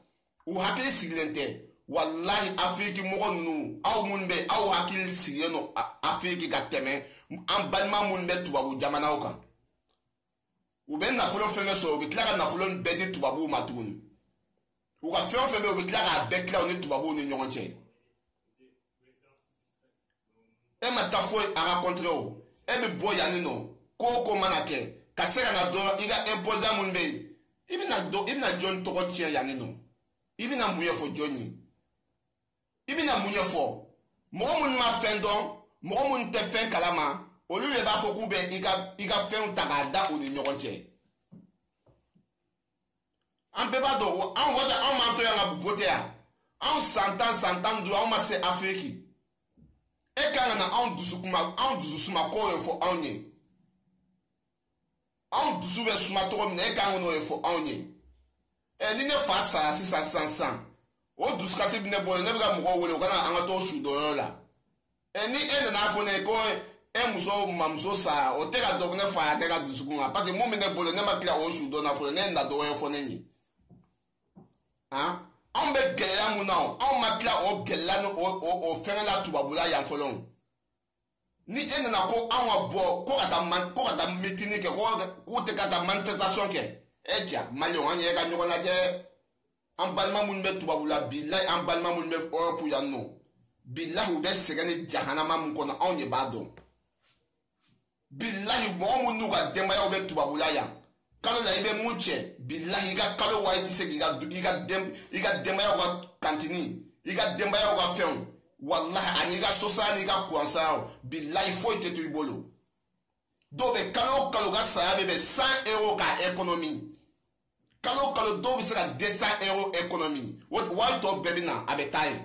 u hakili sigilen tɛ walahi Afiriki mɔgɔ ninnu aw minnu bɛ aw hakili sigilen don Afiriki ka tɛmɛ an balima minnu bɛ tubabu jamanaw kan u bɛ nafolo fɛn fɛn sɔrɔ u bɛ tila ka nafolo bɛɛ di tubabuw ma tuguni u ka fɛn o fɛn bɛ yen u bɛ tila k'a bɛɛ tila u ni tubabuw ni ɲɔgɔn cɛ e ma taa foyi a ka kɔntere o e bɛ bɔ yanni nɔ ko o ko mana kɛ ka se ka na dɔrɔn i ka imposant minnu bɛ yen i bɛna jɔn tɔgɔ tiɲɛ yanni nɔ i bɛna mun ye fɔ jɔn ye i bɛna mun ye fɔ mɔgɔ minnu ma fɛn dɔn mɔgɔ minnu tɛ fɛn kalama olu de b'a fɔ k'u bɛ i ka fɛnw ta k'a da u ni ɲɔgɔn cɛ an bɛɛ b'a dɔn an vote an m'an to yan ka vote yan an san tan duuru an ma se afiriki e kan ka na anw dusu suma ko ye fɔ anw ye anw dusu bɛ suma cogo min na e kan ka n'o ye fɔ anw ye ni ne fa sara sisan o dusukasi bɛ ne bolo ne bɛ ka mɔgɔw wele u ka na an ka t'o su dɔnyɔrɔ la ni e nana fɔ ne ko e mamuso sara o tɛ ka dɔ fɔ ne fa ne ka dusukun kan parce que mun bɛ ne bolo ne ma tila o su dɔn na fɔlɔ ne na dɔgɔ ye fɔ ne ye anw bɛ gɛlɛya mun na anw ma tila o gɛlɛya ni o fɛngɛ la tubabula yan fɔlɔ ni e nana ko anw ka bɔ ko ka taa mitini kɛ k'u tɛ ka taa manifestation kɛ e ja maliyɛnw an yɛrɛ ka ɲɔgɔn lajɛ an balima minnu bɛ tubabula bilayi an balima minnu bɛ Europe yan nɔ bilayi u bɛ sɛgɛn ni jahanama min kɔnɔ anw de b'a dɔn bilayi mɔgɔ minnu n'u ka denbayaw bɛ tubabula yan kalo la i bɛ mun cɛ bilayi i ka kalo wa i tɛ se k'i ka denbayaw ka kantini i ka denbayaw ka fɛnw walahi ani i ka sosaya ni i ka kuransaya bilayi foyi tɛ to i bolo dɔw bɛ kalo o kalo ka saya bɛ bɛn 100 € ka économie kalo o kalo dɔw bɛ se ka 200 € économie wari tɔ bɛɛ bɛ na a bɛ taa ye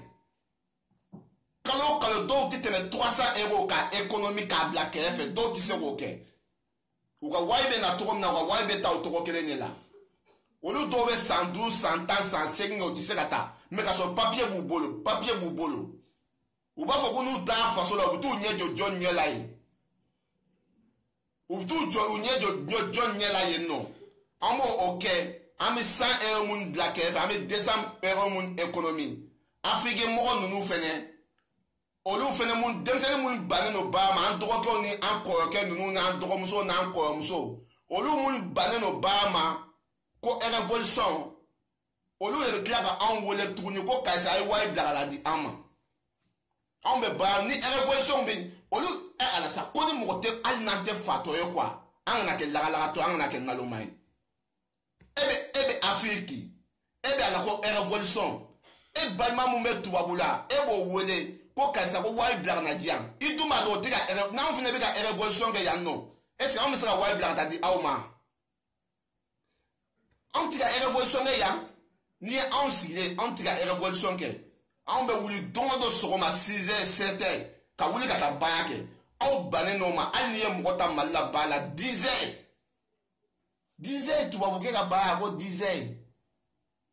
kalo o kalo dɔw tɛ tɛmɛ 300 € ka économie k'a bila kɛrɛfɛ dɔw tɛ se k'o kɛ u ka wari bɛ na cogo min na u ka wari bɛ taa o cogo kelen de la olu dɔw bɛ san 5 san 10 san 8 kɛ u tɛ se ka taa mɛ ka sɔrɔ papiye b'u bolo u b'a fɔ ko n'u taara faso la u bɛ t'u ɲɛ jɔ jɔn ɲɛ la yen u bɛ t'u jɔ u ɲɛ jɔ jɔn ɲɛ la yen nɔ an b'o kɛ an bɛ 100 € mun bila kɛrɛfɛ an bɛ 200 € mun économie afiriki mɔgɔ ninnu fɛnɛ olu fɛnɛ mun denmisɛnnin mun bannen don baara ma an dɔgɔkɛw ni an kɔrɔkɛ ninnu n'an dɔgɔmuso n'an kɔrɔmuso olu mun bannen don baara ma ko révolution olu de bɛ tila ka anw wele tuguni ko karisa a ye wari bila ka na di an ma anw bɛ baara ni révolution bɛ olu ala sa ko ni mɔgɔ tɛ hali n'an tɛ fatɔ ye quoi an kana kɛ lagalagatɔ an kana kɛ naloma ye e bɛ afiriki e bɛ ala ko révolution e balima mun bɛ tubabula e b'o wele ko karisa ko wari bila ka na di yan i dun b'a dɔn o tɛ ka n'anw fana bɛ ka révolution kɛ yan nɔ est ce que anw bɛ se ka wari bila ka taa di aw ma anw tɛ ka révolution kɛ yan n'i ye anw sigilen anw tɛ ka révolution kɛ anw bɛ wuli don o don sɔgɔma 6 heures 7 heures ka wuli ka taa baara kɛ aw bannen n'o ma hali n'i ye mɔgɔ ta mali la baara la 10 heures tubabukɛ ka baara ko 10 heures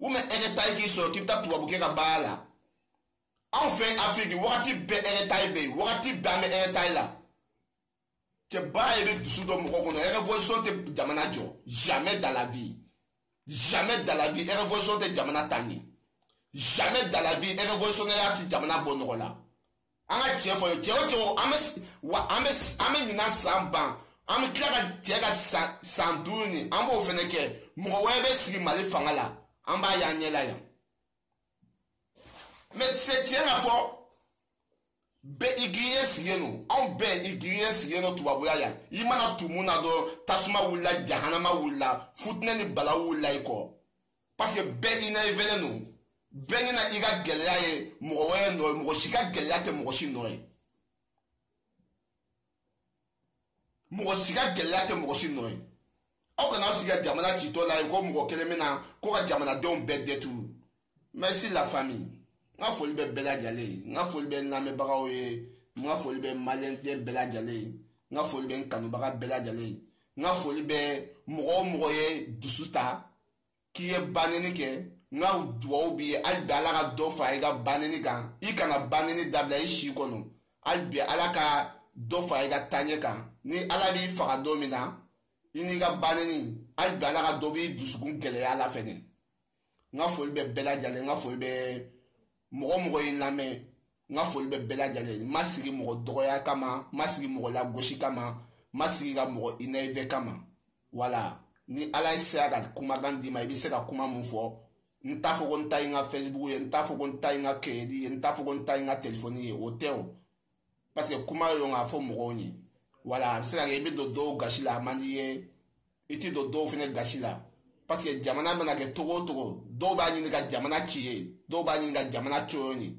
ou bien hɛrɛ k'i sɔrɔ k'i bɛ taa tubabukɛ ka baara la anw fɛ afiriki wagati bɛɛ hɛrɛ bɛ yen wagati bɛɛ an bɛ hɛrɛ la cɛ baara ye bɛ dusu dɔ mɔgɔ kɔnɔ révolution tɛ jamana jɔ jamais dans la vie révolution tɛ jamana taa ɲɛ jamais dans la vie révolutionnaire tɛ jamana bɔ nɔgɔ la an ka tiɲɛ fɔ cɛ o cɛ an bɛ ɲinan san ban an bɛ tila ka cɛ ka san 5 ni an b'o fɛnɛ kɛ mɔgɔ wɛrɛ bɛ sigi mali fanga la an b'a y'an ɲɛ la yan mɛ tiɲɛ ka fɔ bɛɛ i giriɲɛ sigilen don anw bɛɛ i giriɲɛ sigilen don tubabuya yan i mana tumu na dɔrɔn tasuma wulila jahanama wulila futinɛ ni bala wulila i kɔ parce que bɛɛ i naïvelen don bɛɛ ɲɛna i ka gɛlɛya ye mɔgɔ wɛrɛ nɔ ye mɔgɔ si ka gɛlɛya tɛ mɔgɔ si nɔ ye mɔgɔ si ka gɛlɛya tɛ mɔgɔ si nɔ ye aw kana aw sigi ka jamana citɔ la yen ko mɔgɔ kelen bɛ na ko ka jamanadenw bɛɛ dɛturu merci la famille n ka foli bɛ bɛɛ lajɛlen ye n ka foli bɛ n lamɛnbagaw ye n ka foli bɛ maliyɛnden bɛɛ lajɛlen ye n ka foli bɛ n kanubaga bɛɛ lajɛlen ye n ka foli bɛ mɔgɔ o mɔgɔ ye dusu ta k'i ye baneni kɛ n ka dugawu b'i ye hali bi ala ka dɔ fara i ka baneni kan i kana baneni dabila i si kɔnɔ hali bi ala ka dɔ fara i ka taaɲɛ kan ni ala b'i faga don min na i n'i ka baneni hali bi ala ka dɔ b'i dusukun gɛlɛya la fɛnɛ n ka foli bɛ bɛɛ lajɛlen n ka foli bɛ mɔgɔ mɔgɔ y'i lamɛn n ka foli bɛ bɛɛ lajɛlen n ma sigi mɔgɔ dɔgɔya kama n ma sigi mɔgɔ lagosi kama n ma sigi ka mɔgɔ inayive kama wala ni ala ye sera ka kumakan d'i ma i bɛ se ka kuma mun fɔ n t'a fɔ ko n ta ye n ka facebook ye n t'a fɔ ko n ta ye n ka crédit ye n t'a fɔ ko n ta ye n ka telefɔni ye o tɛ o parce que kuma ye k'a fɔ mɔgɔw ye wala a bɛ se ka kɛ i bɛ don dɔw gasi la a man di i ye i tɛ don dɔw fana gasi la parce que jamana mana kɛ togo o togo dɔw b'a ɲini ka jamana ci ye dɔw b'a ɲini ka jamana coyo ye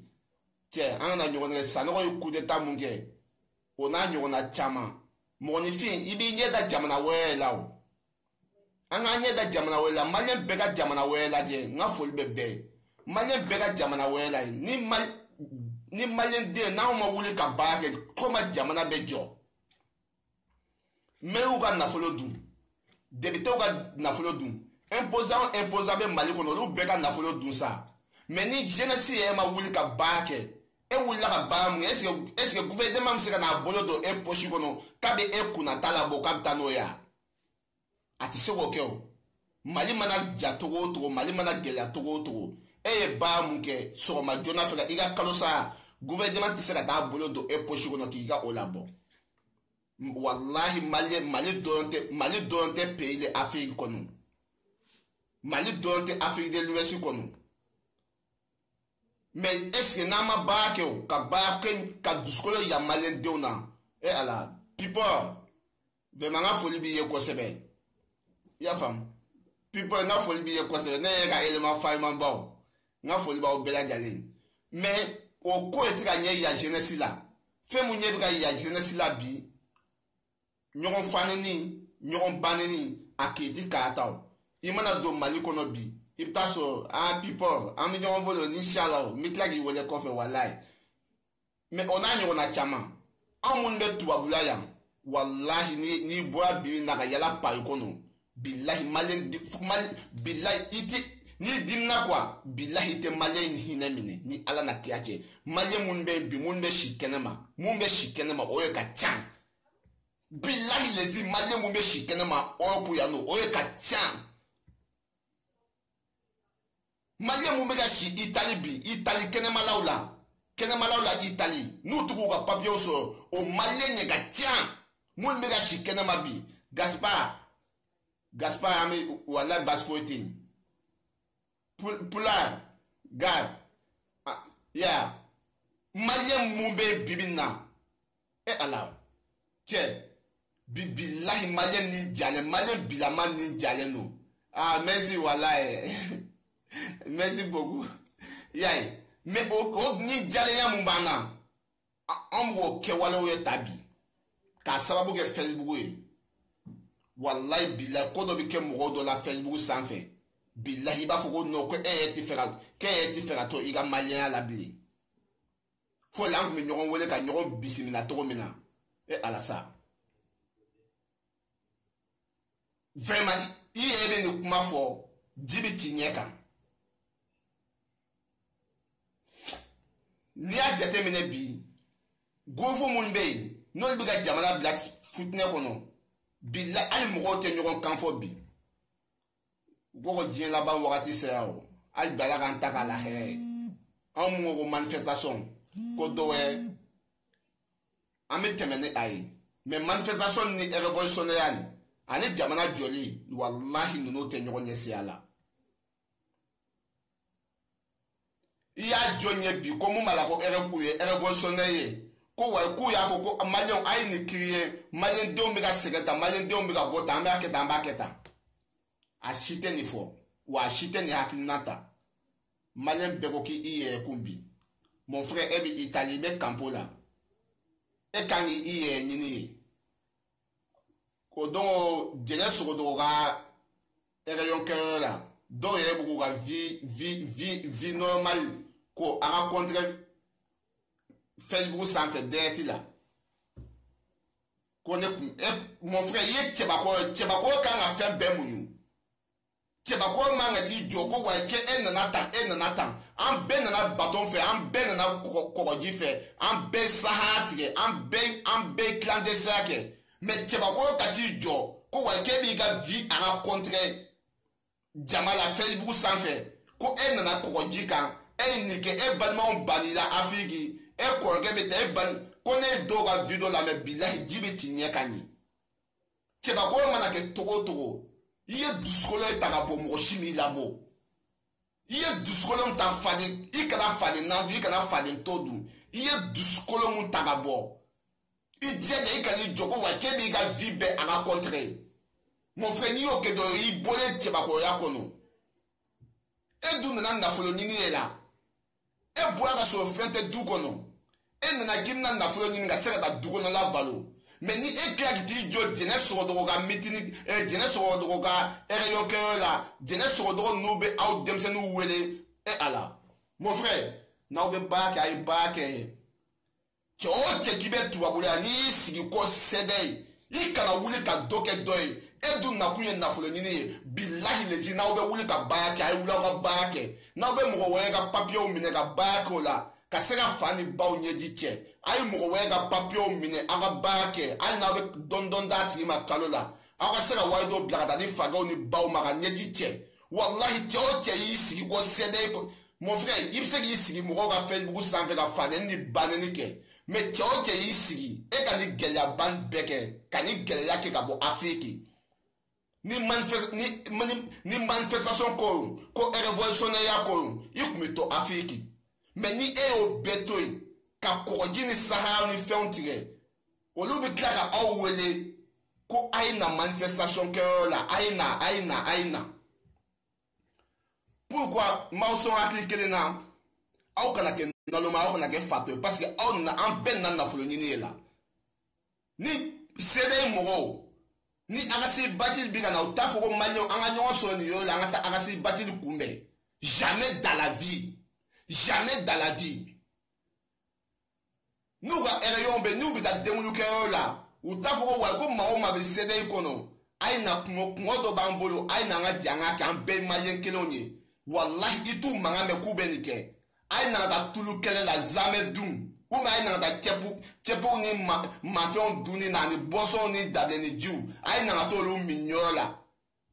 cɛ an kana ɲɔgɔn kɛ sanɔgɔ ye coup d'état mun kɛ o n'a ɲɔgɔnna caman mɔgɔninfin i b'i ɲɛ da jamana wɛrɛ la o Anganye da jamana wela malien bega jamana wela je nga fol bebe malien bega jamana wela ni malien de na ma wuli ka baake koma jamana bejo me uga na folo dum debite uga na folo dum imposant be mali kono lu bega na folo dum sa mais ni jeunesse e ma wuli ka baake e wuli ka baam est-ce que gouvernement se kana bolo do e pochi kono kabe e kuna tala bo kaptano ya ati sego keo mali mana ja togo mali mana gela togo e ba munke so ma jona fela iga kalosa gouvernement tise ka bolo do e pochi kono ki ga olabo wallahi mali donte pays de Afrique kono mali donte Afrique de l'Ouest kono mais est-ce que nama ba keo ka duskolo ya mali deuna e ala people be manga foli bi ye ko sebe ya fam people nga foli bi ko se na ga element fireman baw nga foli baw bela jale mais o ko etika nye ya jeunesse la fe mu nye bi ya jeunesse la bi nyogon faneni nyogon baneni akedi ka taw imana do mali kono bi ipta so people am nyogon bolo inshallah mitla gi wole ko fe wallahi mais ona nyogon na chama amun be tuwabula yam wallahi ni boa bi na ga yala pa kono billahi malen billahi iti ni dimna kwa billahi te malen hinemine ni ala na kiache malen mun be shikenema oye ka chan billahi lezi malen mun be shikenema opu ya no oye ka chan malen mun be ga shi Italy kenema laula Italy nu tuku ka papio so o malen ye ka chan mun be ga shikenema bi Gaspard ami wala basfotin Pular God yeah malien mumbe bibina e ala che bibillahi malien ni jale malien bilama ni jale no merci wala merci beaucoup yai mais o ni jale ya mumbana amwo ke wala we tabi ka sababu ke Facebook e wallahi billahi kodo bi ke mo do la Facebook sanfé billahi ba foko no ko ti fera to iga malien la bili fo lang mi nyogon wole ka nyogon bisimina to mina e ala sa vraiment il ebe ni kuma fo dibiti nyeka ni a jate mine bi gofo mun be no bi ga jamana blas futne kono billahi al mo te nyogon kan fo bi gogo jien la ban wakati seo al bala kan takala he am mo manifestation ko dowe ami temene ay mais manifestation ni révolutionnaire ani jamana joli wallahi no te nyogon yesiala iya jonye bi ko mu mala ko révolutionnaire ko wa ku ya fo ko malion ay ni kriye malien dombi ga segata malien dombi ga bota ambaketa a shite ni fo wa shite ni hakinata malien beko ki iye kumbi mon frère ebi Italie be campola e kan iye nyini ko don jene so do ga rayon kera do ye bu ga vie normal ko a rencontre Facebook sans fait d'être là. Mon frère, il tcheba ko kan a fait ben mounou. Tcheba ko mangati joko wa ke enana an ben na bâton fait, an ben na koroji fait, an ben sahatire, an ben clandestin ke. Mais tcheba ko kati jo ko wa ke bi ga vie a rencontrer jamala Facebook sans fait. Ko enana koroji kan ni ke e balma banila afigi e korge be te ban kone doga video la me billahi jibiti nyekani teba ko mana ke togo iye duskolo takabo mo shimi labo iye duskolo ta fadi ikana fadi nandu ikana fadi todu iye duskolo mun takabo ijeje ikani joko wa kebi ga vibe aga contre mon frère ni o ke do i bole teba ko yakono e du na folo nini ela e boya ga so fente du kono e nana gimna na folo nini ga sera da du kono la balo mais ni éclat qui dit dîner sur droga meeting dîner sur droga réunion que là dîner sur droga nous be out dem se nous wele et ala mon frère na be ba ka ai ba ke cho te ki be tuwa bula ni sigi ko sedei i kana wuli ka doke doy edu na kunye na fulo nini billahi lezi na be wuli ka ba ke ai wula ka ba ke na be mo we ka papier o mine ka ba ko la ka sega fani ba o nyeji che ai mo we ka papier o mine aga ba ke ai na be don dati ma kalola aga sega waido blada ni faga o ni ba o ma ka nyeji che wallahi cho che yi sigi ko sedei ko mon frère il se ki sigi mo ka Facebook sans ka fani ni baneni ke mais tchao tchai sigi e ka ni gelia ban beke ka ni gelia ke ka bo Afrique ni manifestation ko révolution ya ko ikumito Afrique mais ni e o betoi ka ko jini Sahara ni fentire olu bi klara awele ko aina manifestation ke la aina pourquoi mauson appliquer na au kana ke naloma au kana ke fato parce que au na en ben na fulo ni la ni sede mo ni agasi batil biga na utafo ko manyo anga nyonso ni yo la ngata agasi batil kumbe jamais dans la vie nous ga erayon be nous bi da demulu ke la utafo ko wa ko ma be sede ikono aina ngodo bambolo aina nga janga kan be mayen kelonye wallahi itu manga me kubenike aina da tulu kele la zame dum ou ma aina da chepu ni ma fion duni na ni boso ni dade ni jiu aina to lu minyola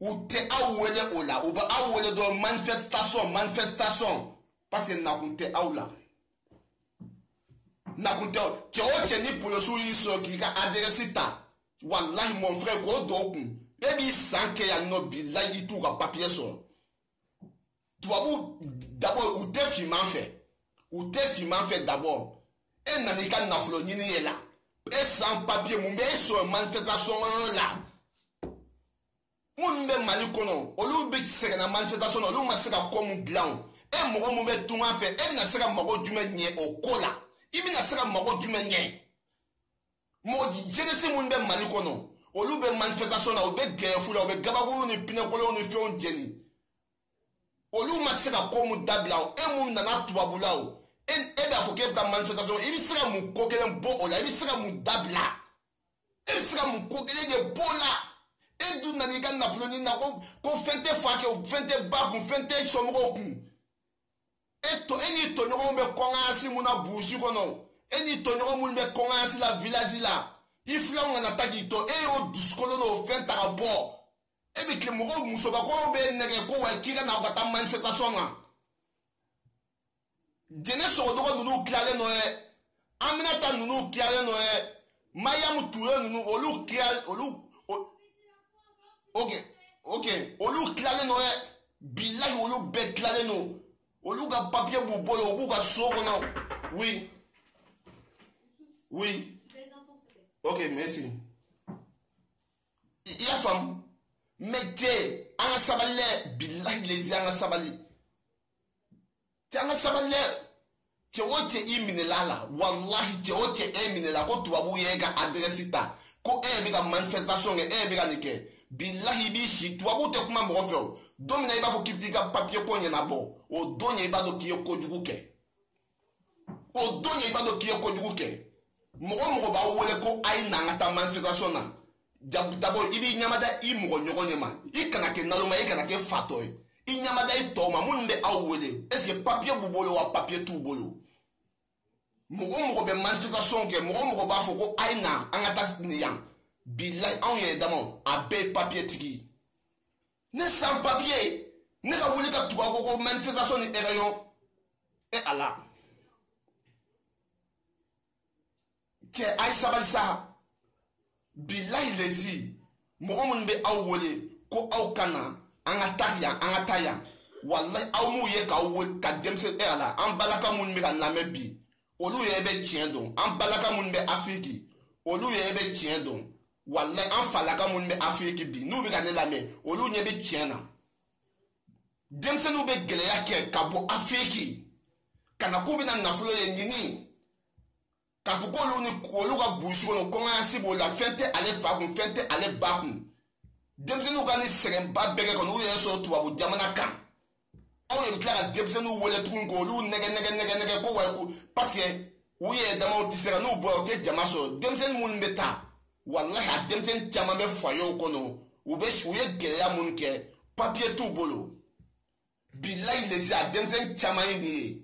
ou te awele ola ou ba awele do manifestation parce que na kunte awla na kunte che o che ni polo su iso ki ka adresita wallahi mon frère ko do kun e bi sanke ya no bi la itu ka papier so tubabu d'abord ou te filman fait d'abord et nanika naflo nyini yela et sans papier mumbe so manifestation la mumbe mali kono olu be sega na manifestation olu ma sega comme blanc et mo mumbe tuma fait et na sega mago jume nye okola ibi na sega mago jume nye mo jenesi mumbe mali kono olu be manifestation na obe gefu la obe gabagu ni pinekolo ni fion jeni olu ma sega comme dabla e mum na tubabu o ebe afoke ba manifestation ibi sega mu kokele bo ola ibi sega mu dabla ibi sega mu kokele de bola edu na ni kan na floni na ko fente fake o fente ba ku fente somgo ku eto eni to nyogo be konga si mu na bushi kono eni to nyogo mu be konga si la village la ifla ngana tagi to e o duskolo no fente ka bo ebi kle mo muso ba ko be nege ko wa kira na bata manifestation na dene so do nunu klale no e aminata nunu klale no e mayam tuyo nunu olu klale olu ok olu klale no e billahi olu be klale no olu ga papier bu bolo obu ga soko no oui ok merci ya fam mete anga sabale billahi lezi anga sabali anga sabale chewote imine lala wallahi chewote imine la ko tubabu yega adresita ko biga manifestation biga nike billahi bishi tubabu te kuma mo fe domina iba fo kiptika papier ko nyana bo o donya iba do kiyo ko juguke mo ba wole ko ai na ngata manifestation na d'abord ibi nyamada I mo nyogo nyama I kana ke naloma I kana ke fatoy I nyamada I toma munde awele est-ce que papier bubolo wa papier tout bolo mo be manifestation ke mo ba foko aina angata niyan billahi on ye damo abe papier tigi ne sans papier ne ka wuli ka tuba ko manifestation ni erayon e ala ke ay sabal sa billahi lezi mo mun be awole ko aw kana anga taya wallahi aw mu ye ka wol ka demse e ala an balaka mun mi kan lame bi olu ye be tien don an balaka mun be Afrique olu ye be tien don wallahi an falaka mun be Afrique bi nu bi kan lame olu nye be tien na demse nu be gele ya ke ka bo Afrique kana ko bi na nafulo ye nyini ka fu ko olu ka bushi kono ko nga sibo la fente ale fa kun fente ale ba kun demsenu ka ni seren ba bege kono uye so tubabu jamana kan aw ye tila ka demsenu wele tukun ko olu nege ko wa ko parce que uye dama ti sera no bo ke jama so demsen mun beta wallahi a demsen chama be fayo kono uye geleya mun ke papier tout bolo billahi les a demsen chama ni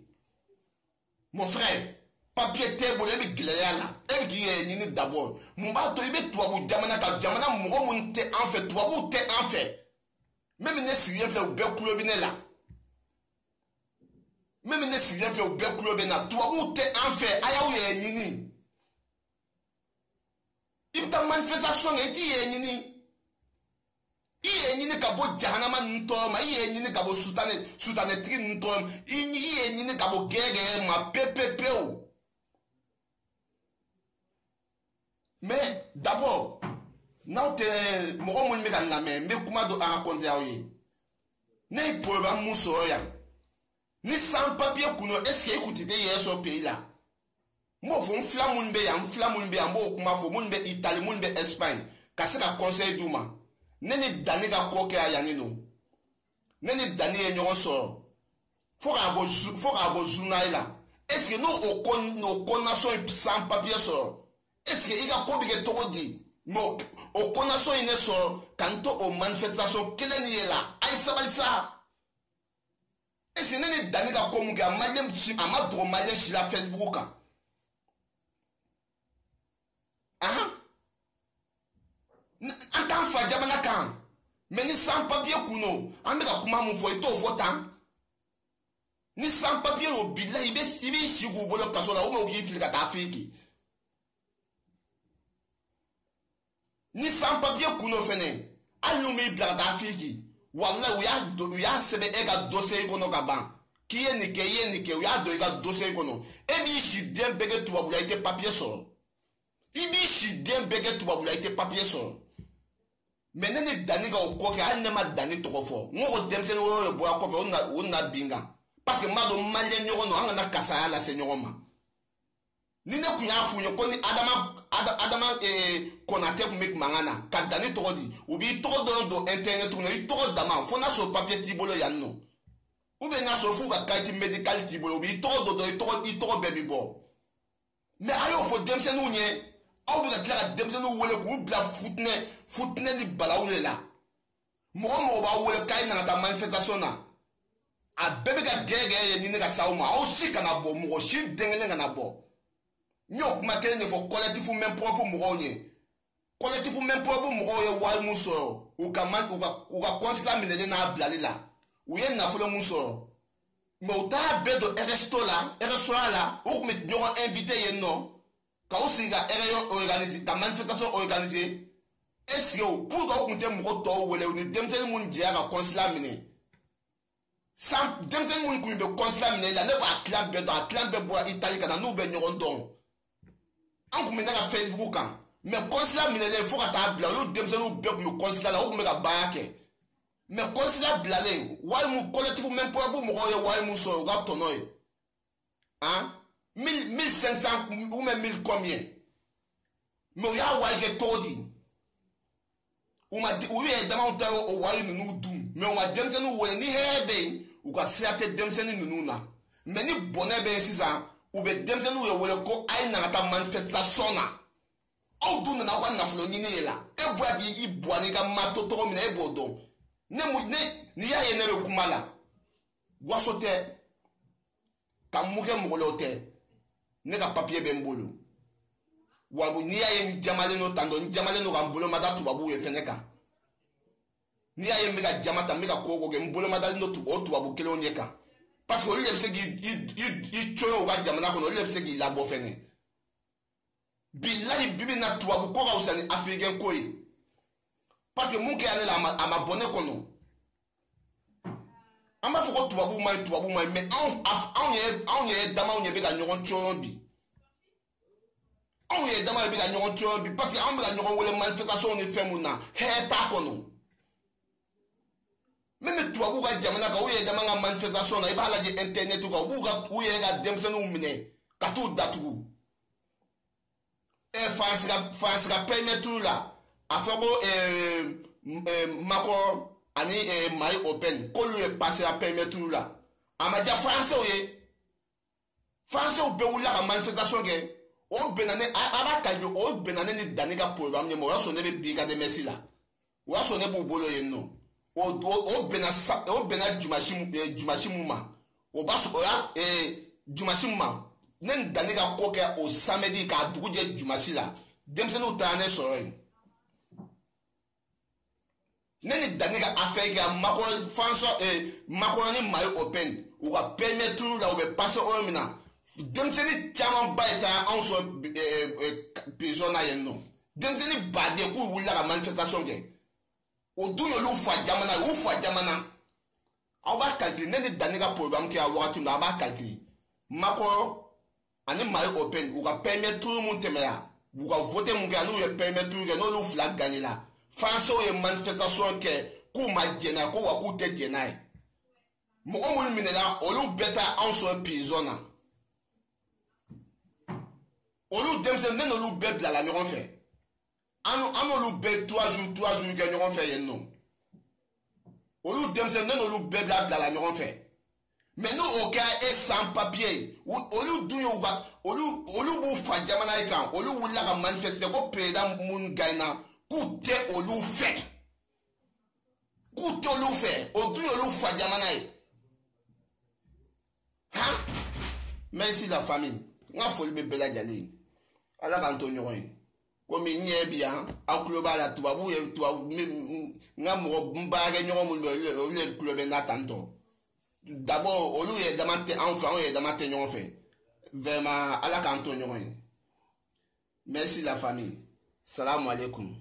mon frère papier te bolo be geleya la e bi ye ni d'abord mun ba to ibe tubabu jamana ka jamana mo mun te en fait tubabu te en fait même ne sirien fait be kulo bi ne la même ne sirien fait be kulo bi na tubabu te en fait aya ye ni ibta manifestation e ti ye ni iye nyini ka bo jahanama ntoma iye nyini ka bo sutane tri ntoma iye nyini ka bo gege ma pepepe o. Mais d'abord na te mo ko mun me kan la me kuma do a raconter awi ne problème muso ya ni sans papier kuno est-ce que écoute de yeso pays là mo fo flamun be ya mo kuma fo mun be Italie mun be Espagne ka se ka conseil duma neni dani ka ko ke ayani no neni dani e nyon so fo ka bo journal là est-ce que no kon nation sans papier so est-ce que il a ko bi ke to di mo o kon nation ine so kanto o manifestation kele ni là ay sabalsa est-ce que neni dani ka ko mu ke amalem chi amadro malem chi la Facebook ka aha antan fa jamana kan mais ni sans papier kuno ambeka kuma mu fo ito votan ni sans papier o bila ibe shigu bolo kasola o mo ki filika ta fiki ni sans papier kuno fene anu mi bla ta fiki wallahi u ya sebe e ga dossier kono ka ban ki ye ni ke u ya do ga dossier kono e bi shi dem bege tuba bula ite papier so ibi shi dem bege tuba bula ite papier so mais nene dani ka ko ke al ne ma dani to ko fo ngo demsen wo bo ko fo na binga parce que ma do malien nyogo no anga na kasa la se nyogo ma ni ne kunya funyo ko ni adama konate ku mek mangana ka dani to di ubi to do internet no i to dama fo na so papier ti bolo ya no ube na so fu ka kati medical ti bolo ubi to do i to baby bo mais ayo fo demsen unye aw bi ka tila ka denmisɛnninw wele k'u bila futɛnɛ ni balawu de la mɔgɔ b'a wele k'a ye na ka taa manifestation na a bɛɛ bɛ ka gɛrɛgɛrɛ ye ɲini ka s'aw ma aw si kana bɔ mɔgɔ si den kelen kana bɔ n y'o kuma kelen de fɔ collectif main propre mɔgɔw ye collectif main propre mɔgɔw ye wari mun sɔrɔ u ka consulat minɛlen n'a bilali la u ye nafolo mun sɔrɔ mais u t'a bɛɛ don restaurant la u tun bɛ ɲɔgɔn invité yen nɔ. Quand on s'y a organisé, la manifestation organisée, est-ce que pour qu'on ait un mot ou les demsel moun dia ka consulat miné sans demsel moun ku be consulat miné la ne ba clan be bois Italie kana nou be nyoron don an ku mena ka Facebook kan mais consulat miné le faut ka ta bla yo demsel ou be ku consulat la o me ka ba ke mais consulat bla le wa mu collectif même pour mo ko wa mu so ga tonoy hein 1500 ou même 1000 combien mais ya wa ke todi ou ye dama uta o wa nu dum mais o ma demse nu we ni hebe u ka siate demse ni nu na mais ni bonne be sisa u be demse nu we ko ai na ta manifestation na o du na kwa na flo ni ni la e bua bi i bua ni ka mato to mi na e bodo ne mu ne ni ya ye ne be kumala wasote ka muke mugolote ne ka papier be mbulu wabu ni ya ye jamale no tando ni jamale no kambulo mada tubabu ye feneka ni ya ye mega jamata mega koko ke mbolo mada no tubabu kele onyeka parce que o le se gi choyo ga jamana ko no le se gi la bo fene billahi bibi na tubabu ko ga usani africain ko yi parce que mun ke ale la ama bonne ko no amba foko tubabu mai mais on ye dama on ye be ga nyogon choyo bi on ye dama be ga nyogon choyo bi parce que on be ga nyogon wele manifestation ni femuna he ta kono même tubabu ga jamana ka o ye dama ga manifestation na ibala je internet ka o bu ga o ye ga demse no mine ka tu datugu France ka permet tout là a fait ko Macron ani mai open ko lui passer la permet tout là amadia France o be wula ka manifestation ke o benane aba ka yo o benane ni daniga programme ni mo so ne be biga de Messi là wa so ne bu bolo yen no o bena jumashimuma o ba so ya jumashimuma nen daniga ko ke o samedi ka duguje jumashi là dem se no tane so neni daniga affaire mako France mako ni mai open ou va permettre là ou be passer au mina dem se ni tiamon baita en so prison na yen no dem se ni bade ku wula ka manifestation ke o du yo lu fa jamana aw ba calculer neni daniga programme ki a wakati na ba calculer mako ani mai open ou va permettre tout le monde temela ou va voter mon gars nous permettre tout que nous flag gagner là France o manifestation ke ku ma jena ko wa ku te jena mo o mo minela olu beta en so prison olu dem se nen olu be bla la ñoron fait an olu be 3 jours que ñoron fait yen non olu dem se nen olu be bla la ñoron fait mais nous au cas est sans papier olu du yo ba olu bu fa jamana ikan olu wula ka manifester ko président mun gaina ku te olu fait o du olu fa jamana yi ha merci la famille nga foli be bela jali ala kan to ñoy ko mi nye bien a club ala tubabu ye tubabu nga mo mbaage ñoy mo le club na tanto d'abord olu ye damate enfant ye damate ñoy fait vraiment ala kan to ñoy merci la famille salam alaikum.